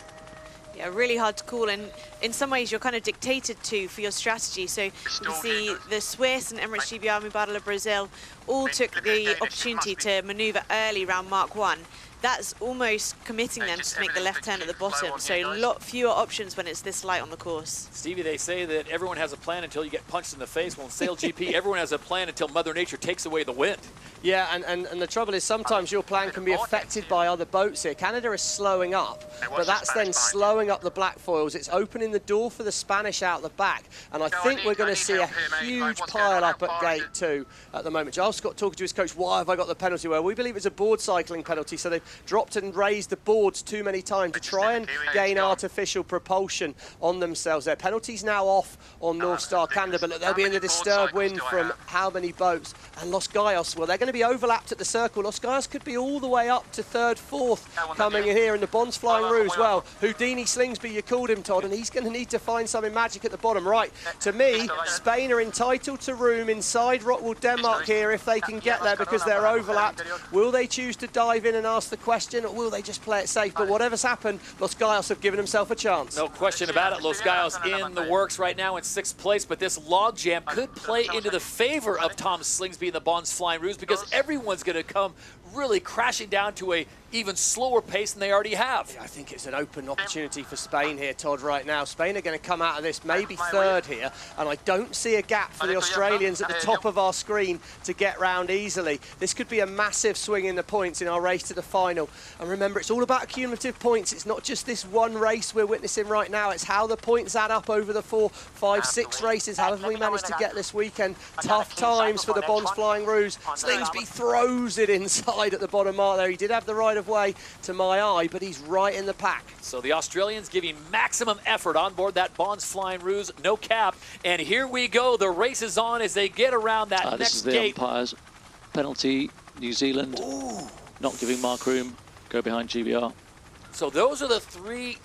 Yeah, really hard to call, and in some ways you're kind of dictated to for your strategy. So you can see the Swiss and Emirates GBR, Mubadala, Brazil all took the opportunity to manoeuvre early around Mark 1. That's almost committing them to make the left turn at the bottom. So a lot fewer options when it's this light on the course. Stevie, they say that everyone has a plan until you get punched in the face. Well, in SailGP, everyone has a plan until Mother Nature takes away the wind. Yeah, and the trouble is sometimes your plan can be affected by other boats here. Canada is slowing up, but that's then slowing up the black foils. It's opening the door for the Spanish out the back, and I think we're going to see a huge pile-up at gate 2 at the moment. Giles Scott talking to his coach, why have I got the penalty? Well, we believe it's a board cycling penalty, so they've dropped and raised the boards too many times to try and gain artificial propulsion on themselves. Their penalty's now off on North Star Canada, but look, they'll be in the disturbed wind from how many boats? And Los Gallos, well, they're going to be overlapped at the circle. Los Gallos could be all the way up to 3rd, 4th coming in here, and the Bond's flying Rouge. Well, Houdini Slingsby, you called him, Todd, and he's going to need to find something magic at the bottom. Right, to me, Spain are entitled to room inside Rockwell, Denmark here if they can get there, because they're overlapped. Will they choose to dive in and ask the question, or will they just play it safe? But whatever's happened, Los Gallos have given themselves a chance. No question about it. Los Gallos in the works right now in 6th place, but this logjam could play into the favor of Tom Slingsby and the Bond's Flying Rouge, because everyone's going to come really crashing down to a even slower pace than they already have. Yeah, I think it's an open opportunity for Spain here, Todd, right now. Spain are going to come out of this maybe third here, and I don't see a gap for the Australians at the top of our screen to get round easily. This could be a massive swing in the points in our race to the final. And remember, it's all about cumulative points. It's not just this one race we're witnessing right now. It's how the points add up over the 4, 5, 6 races. However we managed to get this weekend. Tough times for the Bonds Flying Roos. Slingsby throws it inside at the bottom mark there. He did have the right of way to my eye, but he's right in the pack. So the Australians giving maximum effort on board that Bonds Flying Roos, no cap. And here we go. The race is on as they get around that next this is the gate. umpire's penalty. New Zealand not giving Mark room. Go behind GBR. So those are the 3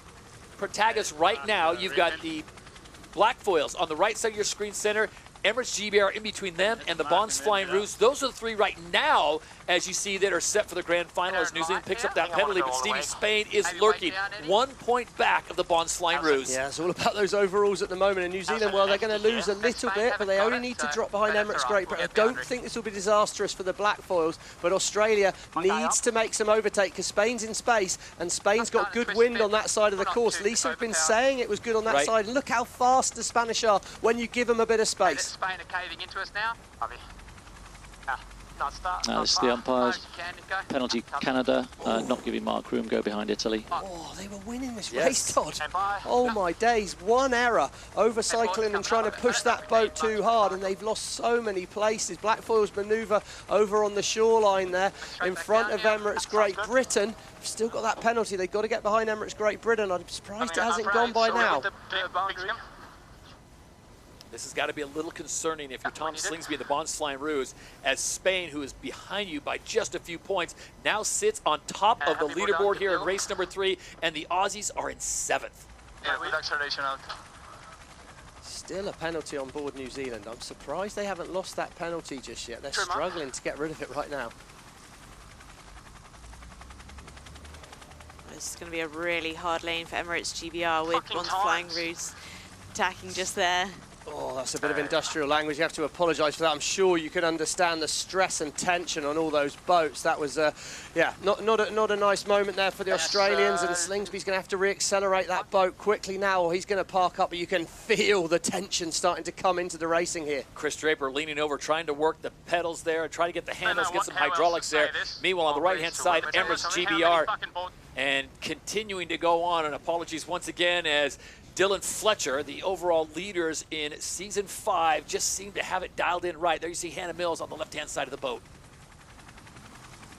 protagonists right now. You've got the black foils on the right side of your screen center. Emirates GBR in between them and the Bonds Flying Roos. Those are the 3 right now, as you see, that are set for the grand final as New Zealand picks up that penalty. But Stevie, Spain is lurking 1 point back of the Bonds Flying Roos. Yeah, it's all about those overalls at the moment. And New Zealand, well, they're going to lose a little bit, but they only need to drop behind Emirates Great Britain. I don't think this will be disastrous for the black foils, but Australia needs to make some overtake because Spain's in space, and Spain's got good wind on that side of the course. Lisa have been saying it was good on that side. Look how fast the Spanish are when you give them a bit of space. Spain are caving into us now. This is the umpires. Penalty Canada, not giving Mark room. Go behind Italy. Oh, they were winning this race, Todd. Oh my days, one error, overcycling and trying to push that boat too hard, and they've lost so many places. Black foils manoeuvre over on the shoreline there in front of Emirates Great Britain. Still got that penalty. They've got to get behind Emirates Great Britain. I'm surprised it hasn't gone by now. This has got to be a little concerning if you're Tom Slingsby and the Bonds Flying Roos, as Spain, who is behind you by just a few points, now sits on top of the leaderboard here in race number 3, and the Aussies are in 7th. Yeah, with acceleration out. Still a penalty on board New Zealand. I'm surprised they haven't lost that penalty just yet. They're struggling to get rid of it right now. This is going to be a really hard lane for Emirates GBR with Bonds Flying Roos attacking just there. Oh, that's a bit of industrial language. You have to apologise for that. I'm sure you can understand the stress and tension on all those boats. That was, yeah, not a nice moment there for the Australians. And Slingsby's going to have to re-accelerate that boat quickly now, or he's going to park up. But you can feel the tension starting to come into the racing here. Chris Draper leaning over, trying to work the pedals there, try to get the handles, get some hydraulics there. Meanwhile, on the right-hand side, Emirates GBR, and continuing to go on. And apologies once again as Dylan Fletcher, the overall leaders in Season 5, just seem to have it dialed in right. There you see Hannah Mills on the left-hand side of the boat.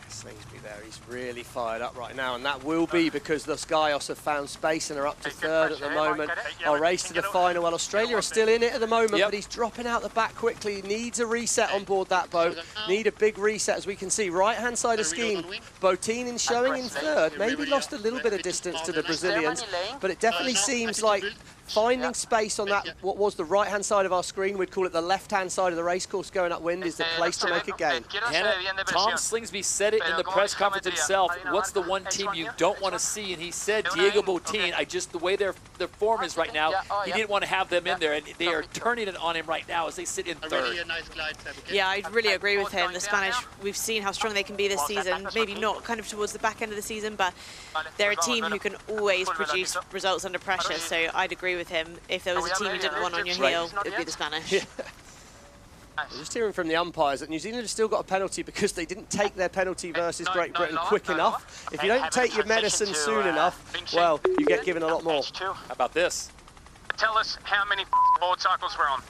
Slingsby there, he's really fired up right now, and that will be because the Skyos have found space and are up to 3rd at the moment. Our race to the final. Well, Australia are still in it at the moment, but he's dropping out the back quickly. He needs a reset on board that boat. Need a big reset, as we can see. Right-hand side of scheme, Bottinin showing in 3rd. Maybe lost a little bit of distance to the Brazilians, but it definitely seems like finding space on that, what was the right-hand side of our screen, we'd call it the left-hand side of the racecourse going upwind, is the place to make a gain. Hannah, Tom Slingsby said it in the press conference himself. What's the one team you don't want to see? And he said Diego Botín. The way their form is right now, he didn't want to have them in there, and they are turning it on him right now as they sit in 3rd. Yeah, I really agree with him. The Spanish, we've seen how strong they can be this season. Maybe not kind of towards the back end of the season, but they're a team who can always produce results under pressure. So I'd agree with him. If there was a team you didn't want on your heel, it would be the Spanish. Yeah. Just hearing from the umpires that New Zealand have still got a penalty because they didn't take their penalty versus Great Britain quick enough. If you don't take your medicine soon enough, well, you get given a lot more. How about this? Tell us how many board cycles we're on.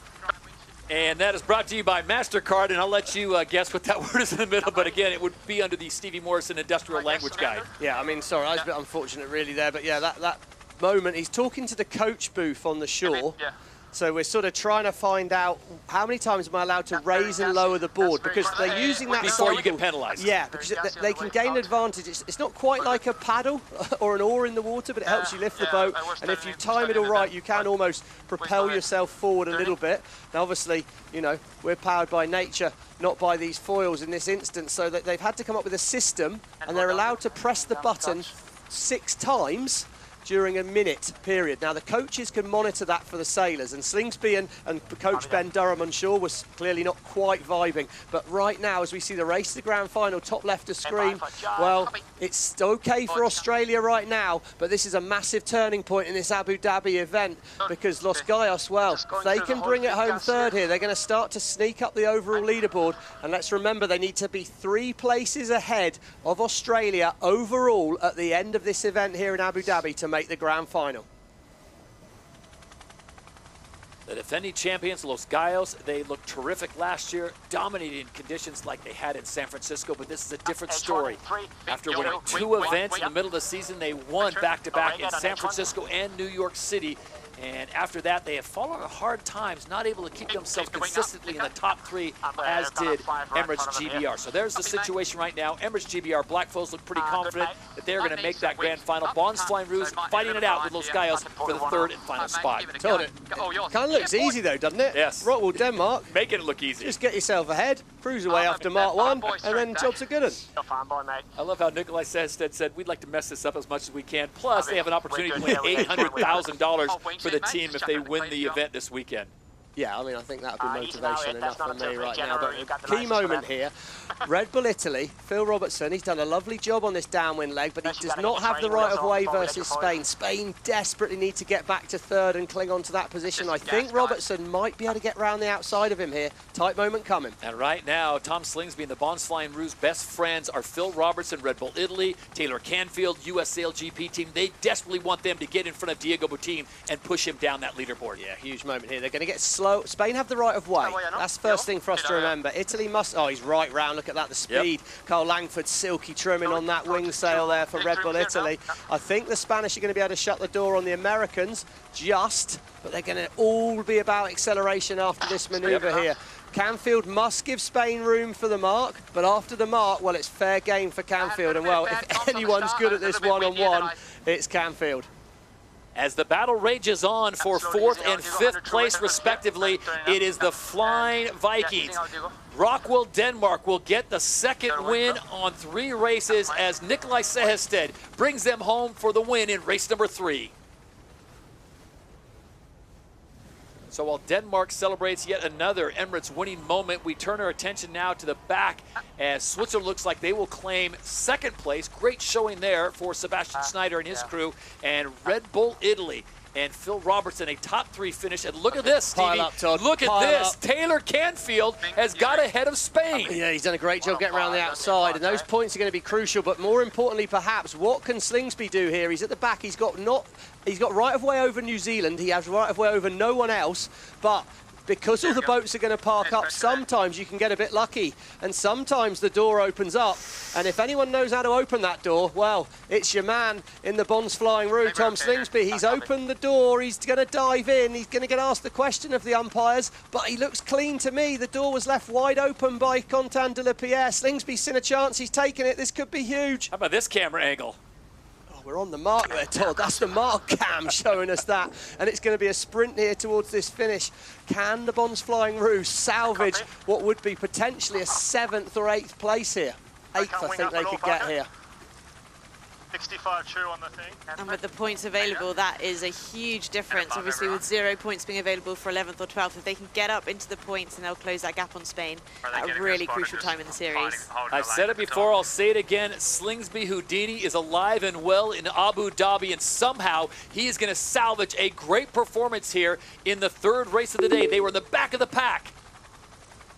And that is brought to you by MasterCard, and I'll let you guess what that word is in the middle, but again, it would be under the Stevie Morrison Industrial Language Guide. Yeah, I mean, sorry, I was a bit unfortunate really there, but yeah, that moment, he's talking to the coach booth on the shore. Yeah. So we're sort of trying to find out how many times am I allowed to raise and lower the board, because they're using that before cycle. you get penalised. Yeah, because they can gain advantage. It's not quite like a paddle or an oar in the water, but it helps you lift the boat. And if you time it all right, you can almost propel yourself forward a little bit. Now, obviously, you know, we're powered by nature, not by these foils in this instance, so that they've had to come up with a system, and they're allowed to press the button 6 times during a minute period. Now, the coaches can monitor that for the sailors, and Slingsby and Coach Ben Durham, I'm sure, was clearly not quite vibing. But right now, as we see the race to the grand final, top left of screen, well, it's okay for Australia right now, but this is a massive turning point in this Abu Dhabi event, because Los Gallos, well, if they can bring it home third here, they're going to start to sneak up the overall leaderboard. And let's remember, they need to be 3 places ahead of Australia overall at the end of this event here in Abu Dhabi to make the grand final. The defending champions, Los Gallos, they looked terrific last year, dominating conditions like they had in San Francisco, but this is a different story. After winning 2 events in the middle of the season, they won back-to-back in San Francisco and New York City. And after that, they have fallen on hard times, not able to keep themselves consistently in the top 3, as did Emirates GBR. So there's the situation right now. Emirates GBR, Black Foes look pretty confident that they're going to make that grand final. Bonds Flying Rouge fighting it out with Los Gallos for the 3rd and final spot. Told it. Kind of looks easy though, doesn't it? Yes. Right, well, Denmark. Making it look easy. Just get yourself ahead, cruise away after Mark 1, and then job's a good one. I love how Nikolai Sehested said, we'd like to mess this up as much as we can. Plus, they have an opportunity to win $800,000 for the team if they win the event this weekend. Yeah, I mean, I think that would be motivation enough for me right now. But key moment here, Red Bull Italy, Phil Robertson, he's done a lovely job on this downwind leg, but he does not have the right of way versus Spain. Spain desperately need to get back to 3rd and cling on to that position. I think Robertson might be able to get round the outside of him here. Tight moment coming. And right now, Tom Slingsby and the Bonds Flying Rouge best friends are Phil Robertson, Red Bull Italy, Taylor Canfield, US SailGP team. They desperately want them to get in front of Diego Boutin and push him down that leaderboard. Yeah, huge moment here. They're going to get slow. Spain have the right of way. That's the first thing for us to remember. Italy must... Oh, he's right round. Look at that, the speed. Yep. Carl Langford, silky trimming on that wing sail there for Red Bull Italy. I think the Spanish are going to be able to shut the door on the Americans, but they're going to all be about acceleration after this manoeuvre here. Canfield must give Spain room for the mark, but after the mark, well, it's fair game for Canfield. And, well, if anyone's good at this one-on-one, it's Canfield. As the battle rages on for 4th and 5th place, respectively, it is the Flying Vikings. Rockwell, Denmark will get the 2nd win on 3 races as Nikolai Sehested brings them home for the win in race number 3. So while Denmark celebrates yet another Emirates winning moment, we turn our attention now to the back as Switzerland looks like they will claim 2nd place. Great showing there for Sebastian Schneider and his crew. And Red Bull Italy and Phil Robertson, a top 3 finish. And look at this, Stevie. Look at this. Taylor Canfield has got ahead of Spain. Yeah, he's done a great job getting around the outside, and those points are going to be crucial. But more importantly, perhaps, what can Slingsby do here? He's at the back. He's got right of way over New Zealand. He has right of way over no one else. But because all the boats are going to park up, sometimes you can get a bit lucky, and sometimes the door opens up. And if anyone knows how to open that door, well, it's your man in the Bonds Flying Rouge, Tom Slingsby. He's opened the door. He's going to dive in. He's going to get asked the question of the umpires, but he looks clean to me. The door was left wide open by Contant de la Pierre. Slingsby's seen a chance. He's taken it. This could be huge. How about this camera angle? We're on the mark there, Todd. That's the mark cam showing us that. And it's going to be a sprint here towards this finish. Can the Bonds Flying Rouge salvage what would be potentially a 7th or 8th place here? 8th, I think they could get here. 65 true on the thing. And with the points available, that is a huge difference. Obviously, with 0 points being available for 11th or 12th, if they can get up into the points and they'll close that gap on Spain at a really crucial time in the series. I've said it before, I'll say it again. Slingsby Houdini is alive and well in Abu Dhabi, and somehow he is going to salvage a great performance here in the 3rd race of the day. They were in the back of the pack.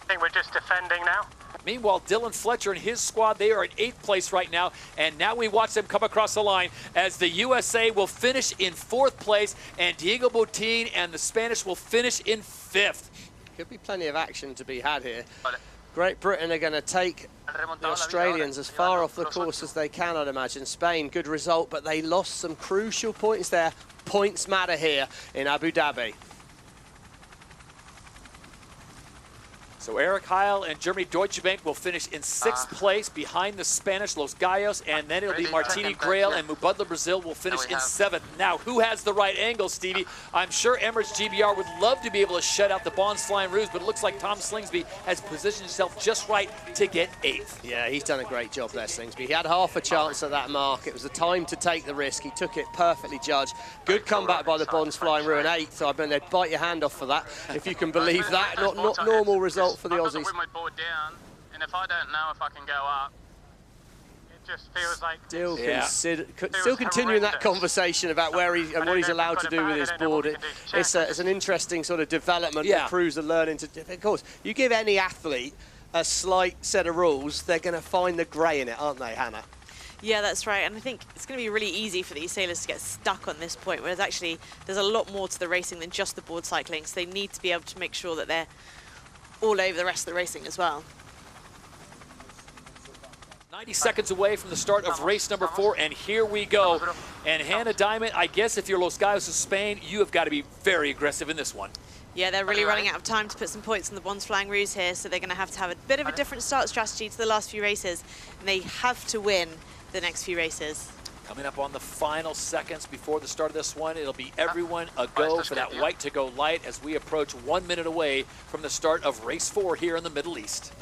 I think we're just defending now. Meanwhile, Dylan Fletcher and his squad, they are in 8th place right now. And now we watch them come across the line as the USA will finish in 4th place and Diego Boutin and the Spanish will finish in 5th. Could be plenty of action to be had here. Great Britain are going to take the Australians as far off the course as they can, I'd imagine. Spain, good result, but they lost some crucial points there. Points matter here in Abu Dhabi. So Eric Heil and Germany Deutsche Bank will finish in 6th place behind the Spanish Los Gallos, and then it'll be Martini Grail and Mubadala Brazil will finish in 7th. Now, who has the right angle, Stevie? I'm sure Emirates GBR would love to be able to shut out the Bonds Flying Rouge, but it looks like Tom Slingsby has positioned himself just right to get 8th. Yeah, he's done a great job there, Slingsby. He had half a chance at that mark. It was the time to take the risk. He took it perfectly judged. Good comeback by the Bonds Flying Rouge in 8th. I mean, they'd bite your hand off for that, if you can believe that. Not normal result for the Aussies. With my board down, and if I don't know if I can go up, it just feels like still continuing that conversation about where he and what he's allowed to do with his board. It's an interesting sort of development that proves the learning to. Of course, you give any athlete a slight set of rules, they're going to find the grey in it, aren't they, Hannah? Yeah, that's right. And I think it's going to be really easy for these sailors to get stuck on this point, whereas actually there's a lot more to the racing than just the board cycling. So they need to be able to make sure that they're all over the rest of the racing as well. 90 seconds away from the start of race number 4, and here we go. And Hannah Diamond, I guess if you're Los Gallos of Spain, you have got to be very aggressive in this one. Yeah, they're really running out of time to put some points on the Bonds Flying Rouge here, so they're going to have a bit of a different start strategy to the last few races, and they have to win the next few races. Coming up on the final seconds before the start of this one, it'll be everyone a go for that white to go light as we approach 1 minute away from the start of race 4 here in the Middle East.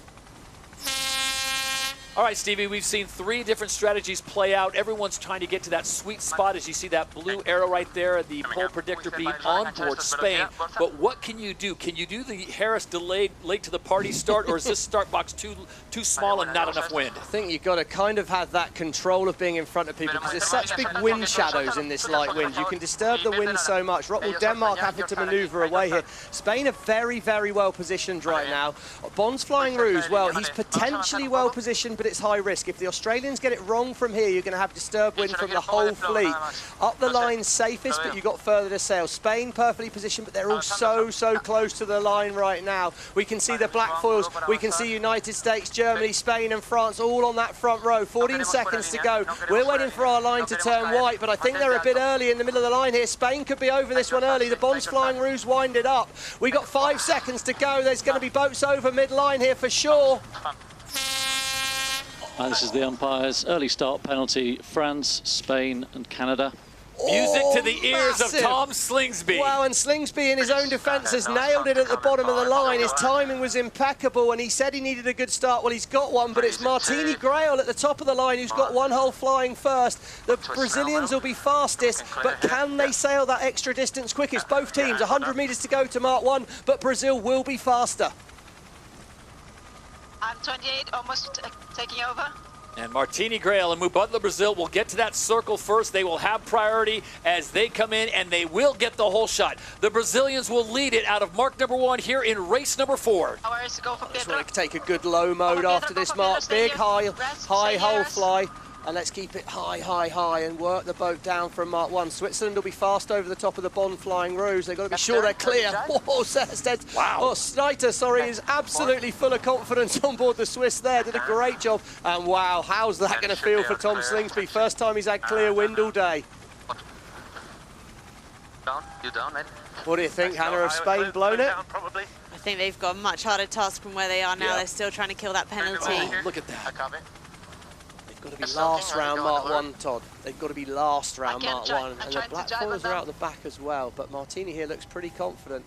All right, Stevie, we've seen 3 different strategies play out. Everyone's trying to get to that sweet spot as you see that blue arrow right there, the pole predictor being on board Spain. But what can you do? Can you do the Harris delayed late to the party start, or is this start box too small and not enough wind? I think you've got to kind of have that control of being in front of people because there's such big wind shadows in this light wind. You can disturb the wind so much. Well, Denmark having to manoeuvre away here. Spain are very, very well positioned right now. Bonds Flying Rouge, well, he's potentially well positioned, but it's high risk. If the Australians get it wrong from here, you're going to have disturbed wind from the whole fleet. Up the line safest, but you've got further to sail. Spain perfectly positioned, but they're all so close to the line right now. We can see the black foils. We can see United States, Germany, Spain and France all on that front row. 14 seconds to go. We're waiting for our line to turn white, but I think they're a bit early in the middle of the line here. Spain could be over this one early. The Bonds Flying Rouge wind it up. We got 5 seconds to go. There's going to be boats over mid-line here for sure. This is the umpires' early start penalty. France, Spain and Canada. Music to the ears of Tom Slingsby. Wow, and Slingsby in his own defence has nailed it at the bottom of the line. His timing was impeccable, and he said he needed a good start. Well, he's got one, but it's Martini Grail at the top of the line who's got one hole flying first. The Brazilians will be fastest, but can they sail that extra distance quickest? Both teams, 100 metres to go to Mark 1, but Brazil will be faster. I'm 28, almost taking over. And Martini Grail and Mubadala Brazil will get to that circle first. They will have priority as they come in, and they will get the whole shot. The Brazilians will lead it out of mark number 1 here in race number 4. Just want to take a good low mode after this mark. Big high hole fly. And let's keep it high, and work the boat down from Mark 1. Switzerland will be fast over the top of the Bond Flying Rouge. They've got to be sure they're clear. Oh, Snyder, sorry, is absolutely full of confidence on board the Swiss there. Did a great job. And wow, how's that going to feel for Tom Slingsby? First time he's had clear wind all day. You down, mate? What do you think, Hannah? Have Spain blown it? I think they've got a much harder task from where they are now. Yeah. They're still trying to kill that penalty. Oh, look at that. Got to be last round Mark 1, Todd. They've got to be last round Mark 1. And the black foils are out the back as well. But Martini here looks pretty confident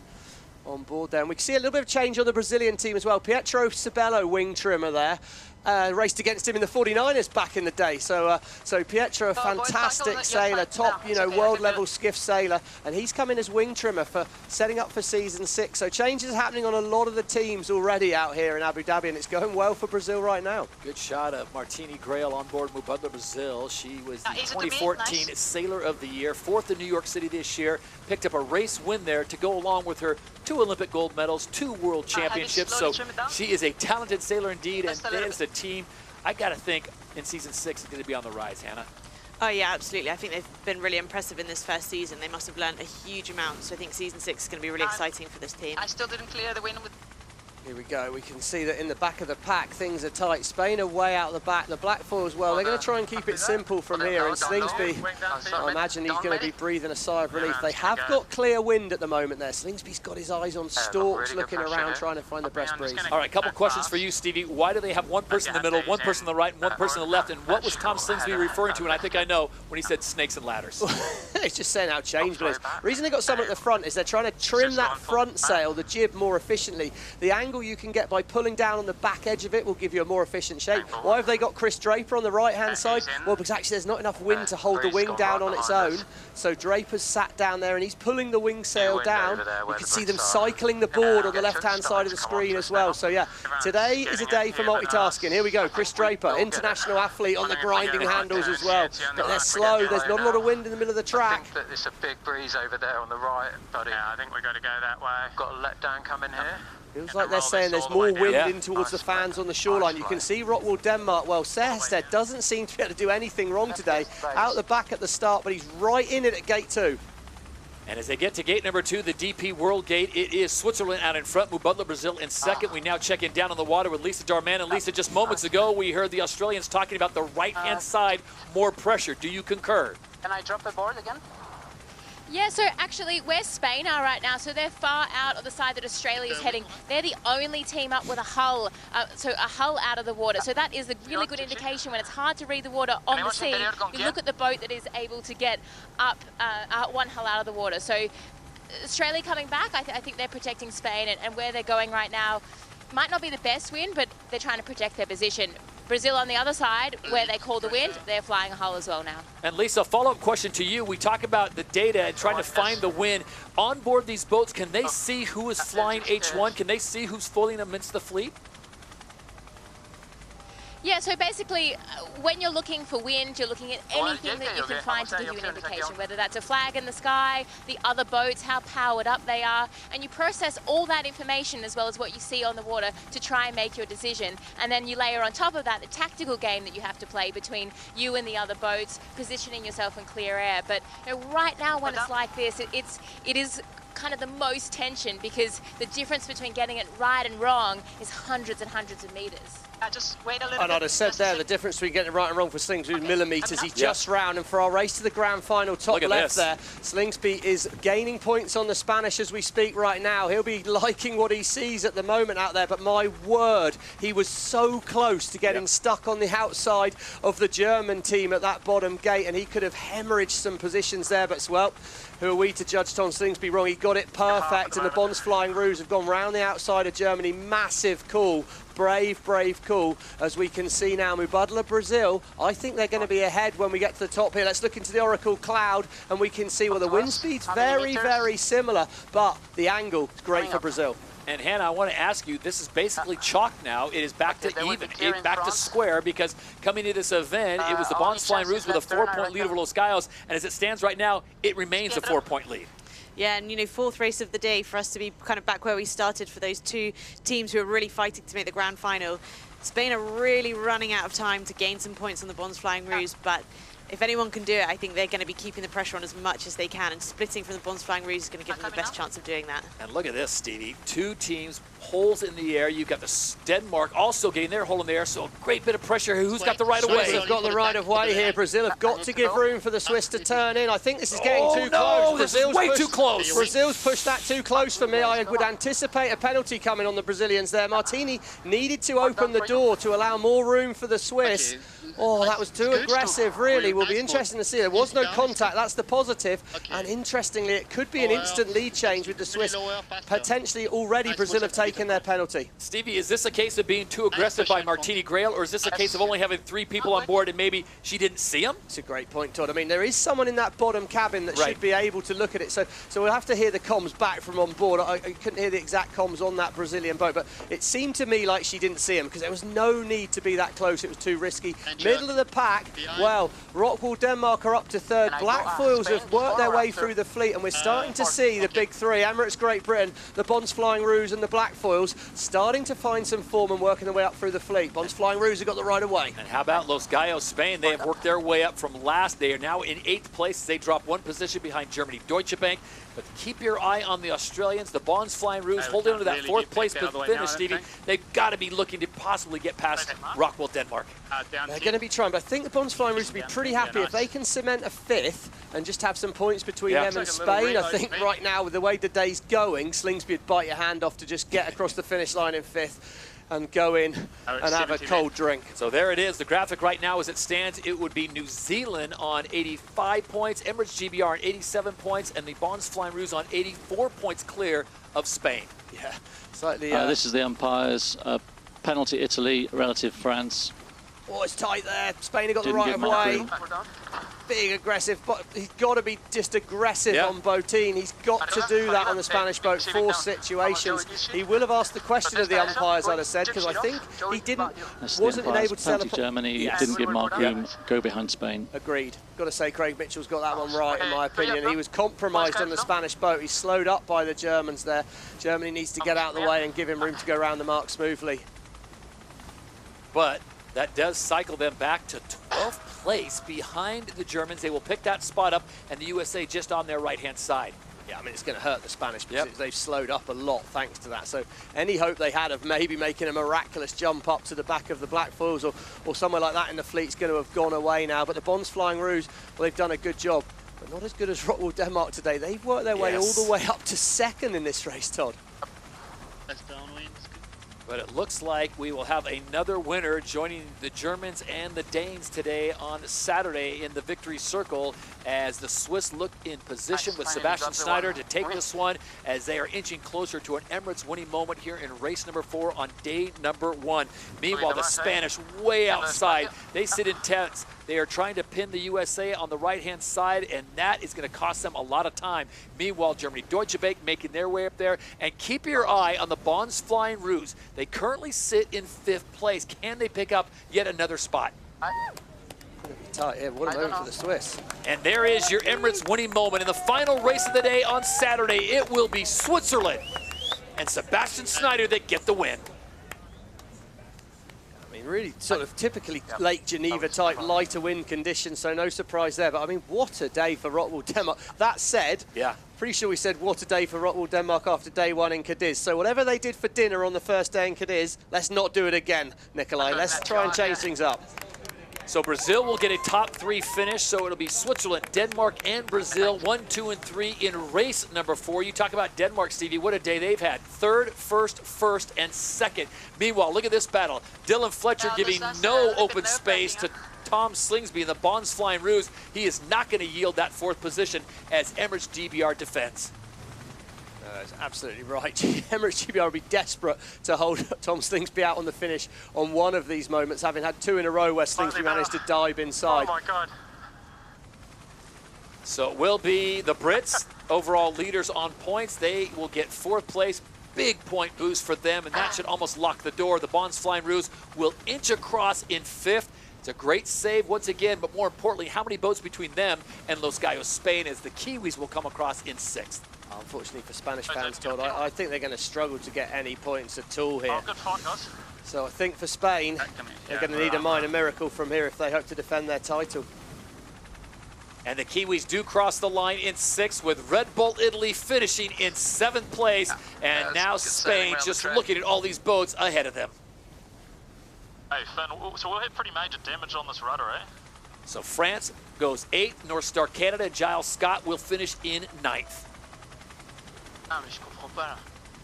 on board there. And we can see a little bit of change on the Brazilian team as well. Pietro Sabello, wing trimmer there. Raced against him in the 49ers back in the day. So Pietro, a fantastic sailor, top, world level skiff sailor, and he's come in as wing trimmer for setting up for season 6. So changes happening on a lot of the teams already out here in Abu Dhabi, and it's going well for Brazil right now. Good shot of Martini Grail on board Mubadala Brazil. She was the 2014 Sailor of the Year, 4th in New York City this year. Picked up a race win there to go along with her 2 Olympic gold medals, 2 World Championships. So she is a talented sailor indeed, and there's the team. I got to think in season 6 is going to be on the rise, Hannah. Oh yeah, absolutely. I think they've been really impressive in this first season. They must have learned a huge amount. So I think season 6 is going to be really exciting for this team. I still didn't clear the win with Here we go. We can see that in the back of the pack, things are tight. Spain are way out the back. The Blackfoil as well. They're going to try and keep it simple from here. And Slingsby, I imagine he's going to be breathing a sigh of relief. They have got clear wind at the moment there. Slingsby's got his eyes on stalks, looking around, trying to find the best breeze. All right, a couple questions for you, Stevie. Why do they have one person in the middle, one person on the right, and one person on the left? And what was Tom Slingsby referring to, and I think I know, when he said snakes and ladders? It's just saying how change but the reason they got someone at the front is they're trying to trim that front sail, the jib, more efficiently. The angle you can get by pulling down on the back edge of it will give you a more efficient shape. Why have they got Chris Draper on the right-hand side? Well, because actually there's not enough wind to hold the wing down on its own. So Draper's sat down there and he's pulling the wing sail down. You can see them cycling the board on the left-hand side of the screen as well. So yeah, today is a day for multitasking. Here we go, Chris Draper, international athlete on the grinding handles as well. But they're slow, there's not a lot of wind in the middle of the track. I think that there's a big breeze over there on the right, buddy. Yeah, I think we've got to go that way. Got a letdown coming here. Feels like they're saying there's more wind in towards the fans on the shoreline. You can see Rockwool, Denmark. Well, Serstedt doesn't seem to be able to do anything wrong today. Out the back at the start, but he's right in it at gate 2. And as they get to gate number 2, the DP World Gate, it is Switzerland out in front, Mubadala, Brazil in second. We now check in down on the water with Lisa Darman. And Lisa, just moments ago, we heard the Australians talking about the right-hand side, more pressure. Do you concur? Can I drop the board again? Yeah, so actually where Spain are right now, so they're far out of the side that Australia is heading. They're the only team up with a hull, so a hull out of the water. So that is a really good indication when it's hard to read the water on the sea. You look at the boat that is able to get up one hull out of the water. So Australia coming back, I think they're protecting Spain, and where they're going right now might not be the best wind, but they're trying to protect their position. Brazil on the other side, where they call the wind, they're flying a hull as well now. And Lisa, follow-up question to you. We talk about the data and trying to find the wind. On board these boats, can they see who is flying H1? Can they see who's foiling amidst the fleet? Yeah, so basically, when you're looking for wind, you're looking at anything that you can find to give you an indication, whether that's a flag in the sky, the other boats, how powered up they are, and you process all that information as well as what you see on the water to try and make your decision. And then you layer on top of that the tactical game that you have to play between you and the other boats, positioning yourself in clear air. But you know, right now, when it's like this, it is kind of the most tension, because the difference between getting it right and wrong is hundreds and hundreds of meters. Just wait a little And bit. I'd have said there, the difference between getting it right and wrong for Slingsby is millimetres. He's just round, and for our race to the grand final, top left there, Slingsby is gaining points on the Spanish as we speak right now. He'll be liking what he sees at the moment out there, but my word, he was so close to getting stuck on the outside of the German team at that bottom gate, and he could have hemorrhaged some positions there, but well, who are we to judge Tom Slingsby wrong? He got it perfect, and the Bonds Flying Roos have gone round the outside of Germany. Massive call. Brave, brave call, as we can see now. Mubadala, Brazil, I think they're going to be ahead when we get to the top here. Let's look into the Oracle Cloud, and we can see, well, the wind speed's very, very similar, but the angle is great for Brazil. And Hannah, I want to ask you, this is basically chalk now. It is back to even, back to square, because coming into this event, it was the Bonds Flying Roos with a 4-point lead over Los Gallos, and as it stands right now, it remains a 4-point lead. Yeah, and you know, fourth race of the day for us to be kind of back where we started for those two teams who are really fighting to make the grand final. Spain are really running out of time to gain some points on the Bonds Flying Roos, but if anyone can do it, I think they're going to be keeping the pressure on as much as they can, and splitting from the Bonds Flying Roos is going to give them the best chance of doing that. And look at this, Stevie. Two teams, holes in the air. You've got the Denmark also getting their hole in the air, so a great bit of pressure. Who's got the right of way? Swiss have got the right of way here. Brazil have got to give room for the Swiss to turn in. I think this is getting too close. This is way too close. Brazil's pushed that too close for me. I would anticipate a penalty coming on the Brazilians there. Martini needed to open the door to allow more room for the Swiss. Oh, that was too aggressive, really. Will be interesting to see. There was no contact, that's the positive. And interestingly, it could be an instant lead change with the Swiss. Potentially already Brazil have taken their penalty. Stevie, is this a case of being too aggressive by Martini Grail, or is this a case of only having 3 people on board and maybe she didn't see him? It's a great point, Todd. I mean, there is someone in that bottom cabin that should be able to look at it. So we'll have to hear the comms back from on board. I couldn't hear the exact comms on that Brazilian boat, but it seemed to me like she didn't see him, because there was no need to be that close. It was too risky. Middle of the pack, well, Rockwool, Denmark are up to third. Blackfoils have worked their way through the fleet, and we're starting to see the big three, Emirates, Great Britain, the Bonds Flying Roos and the Blackfoils, starting to find some form and working their way up through the fleet. Bonds Flying Roos have got the right of way. And how about Los Gallos, Spain? They have worked their way up from last. They are now in 8th place. They drop 1 position behind Germany, Deutsche Bank. But keep your eye on the Australians. The Bonds Flying Rouge holding on to that fourth place finish, Stevie. They've got to be looking to possibly get past Rockwell, Denmark. They're going to be trying, but I think the Bonds Flying Rouge will be pretty happy if they can cement a fifth and just have some points between them and Spain. I think right now, with the way the day's going, Slingsby would bite your hand off to just get across the finish line in fifth and go in and have a cold drink. So there it is. The graphic right now as it stands, it would be New Zealand on 85 points, Emirates GBR on 87 points, and the Bonds Flying Rouge on 84 points clear of Spain. Yeah, slightly. This is the umpires. Penalty Italy, relative France. Oh, it's tight there. Spain have got the right of way. Big aggressive, but he's got to be just aggressive on Botin. He's got to do that on the Spanish boat. Forced situations. He will have asked the question of the umpires, I'd have said, because I think he wasn't enabled to sell a Germany didn't give Mark room, go behind Spain. Agreed. Got to say, Craig Mitchell's got that one right, in my opinion. He was compromised on the Spanish boat. He's slowed up by the Germans there. Germany needs to get out of the way and give him room to go around the mark smoothly. But that does cycle them back to 12th place behind the Germans. They will pick that spot up, and the USA just on their right-hand side. Yeah, I mean, it's going to hurt the Spanish because they've slowed up a lot thanks to that. So any hope they had of maybe making a miraculous jump up to the back of the Black Foils or somewhere like that in the fleet's going to have gone away now. But the Bonds Flying Rouge, well, they've done a good job, but not as good as Rockwell Denmark today. They've worked their way all the way up to second in this race, Todd. That's downwind. But it looks like we will have another winner joining the Germans and the Danes today on Saturday in the victory circle as the Swiss look in position with Sebastian Schneider to take this one as they are inching closer to an Emirates winning moment here in race number 4 on day number 1. Meanwhile, the Spanish way outside. They sit in tents. They are trying to pin the USA on the right-hand side, and that is going to cost them a lot of time. Meanwhile, Germany, Deutsche Bank making their way up there. And keep your eye on the Bonds Flying Rouge. They currently sit in 5th place. Can they pick up yet another spot? Tight, yeah, what a moment for the Swiss. And there is your Emirates winning moment in the final race of the day on Saturday. It will be Switzerland and Sebastian Schneider that get the win. I mean, really sort of typically Lake Geneva type lighter wind conditions, so no surprise there. But I mean, what a day for Rockwell Denmark. That said, pretty sure we said what a day for Rockwell Denmark after day 1 in Cadiz. So whatever they did for dinner on the first day in Cadiz, let's not do it again, Nikolai. Let's try and change things up. So Brazil will get a top 3 finish, so it'll be Switzerland, Denmark, and Brazil, 1, 2, and 3 in race number 4. You talk about Denmark, Stevie, what a day they've had. 3rd, 1st, and 2nd. Meanwhile, look at this battle. Dylan Fletcher giving no open space to Tom Slingsby in the Bonds Flying Rouge. He is not going to yield that 4th position as Emirates GBR defends. That's absolutely right. Emirates GBR will be desperate to hold Tom Slingsby out on the finish on one of these moments, having had 2 in a row where Slingsby managed to dive inside. Oh my God. So it will be the Brits, overall leaders on points. They will get 4th place. Big point boost for them, and that should almost lock the door. The Bonds Flying Rouge will inch across in 5th. It's a great save once again, but more importantly, how many boats between them and Los Gallos, Spain, as the Kiwis will come across in 6th. Unfortunately for Spanish fans, Todd, I think they're going to struggle to get any points at all here. Good fight, guys. So I think for Spain, they're going to need a minor miracle from here if they hope to defend their title. And the Kiwis do cross the line in 6th with Red Bull Italy finishing in 7th place. And now Spain just looking at all these boats ahead of them. Hey, Finn, so we'll hit pretty major damage on this rudder, eh? So France goes 8th, North Star Canada, Giles Scott will finish in 9th.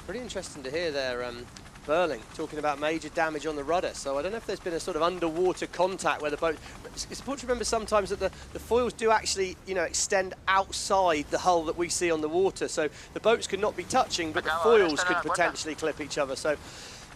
Pretty interesting to hear there, Burling talking about major damage on the rudder. So I don't know if there's been a sort of underwater contact where the boat... It's important to remember sometimes that the foils do actually, you know, extend outside the hull that we see on the water. So the boats could not be touching, but the foils could potentially clip each other. So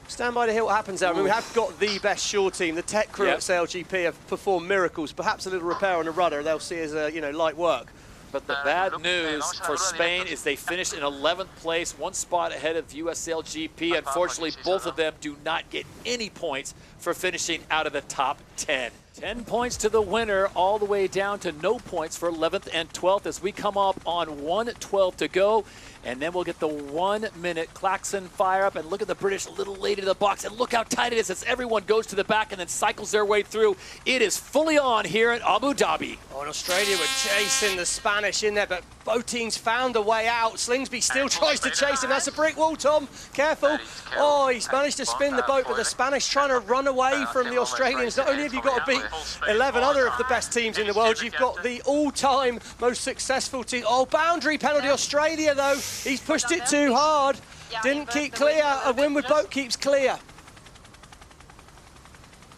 stand by to hear what happens there. I mean, we have got the best shore team. The tech crew at SailGP have performed miracles. Perhaps a little repair on the rudder they'll see as, you know, light work. But the bad news for Spain is they finished in 11th place, 1 spot ahead of US SailGP. Unfortunately, both of them do not get any points for finishing out of the top 10. 10 points to the winner, all the way down to no points for 11th and 12th as we come up on 1:12 to go. And then we'll get the 1 minute klaxon fire up, and look at the British a little late into the box, and look how tight it is as everyone goes to the back and then cycles their way through. It is fully on here at Abu Dhabi. Oh, and Australia were chasing the Spanish in there, but both teams found a way out. Slingsby still tries to chase him. That's a brick wall, Tom. Careful. Oh, he's managed to spin the boat, but the Spanish trying to run away from the Australians. Not only have you got to beat 11 other of the best teams in the world, you've got the all-time most successful team. Oh, boundary penalty, Australia, though. He's pushed it too hard. Didn't keep clear. A windward boat keeps clear.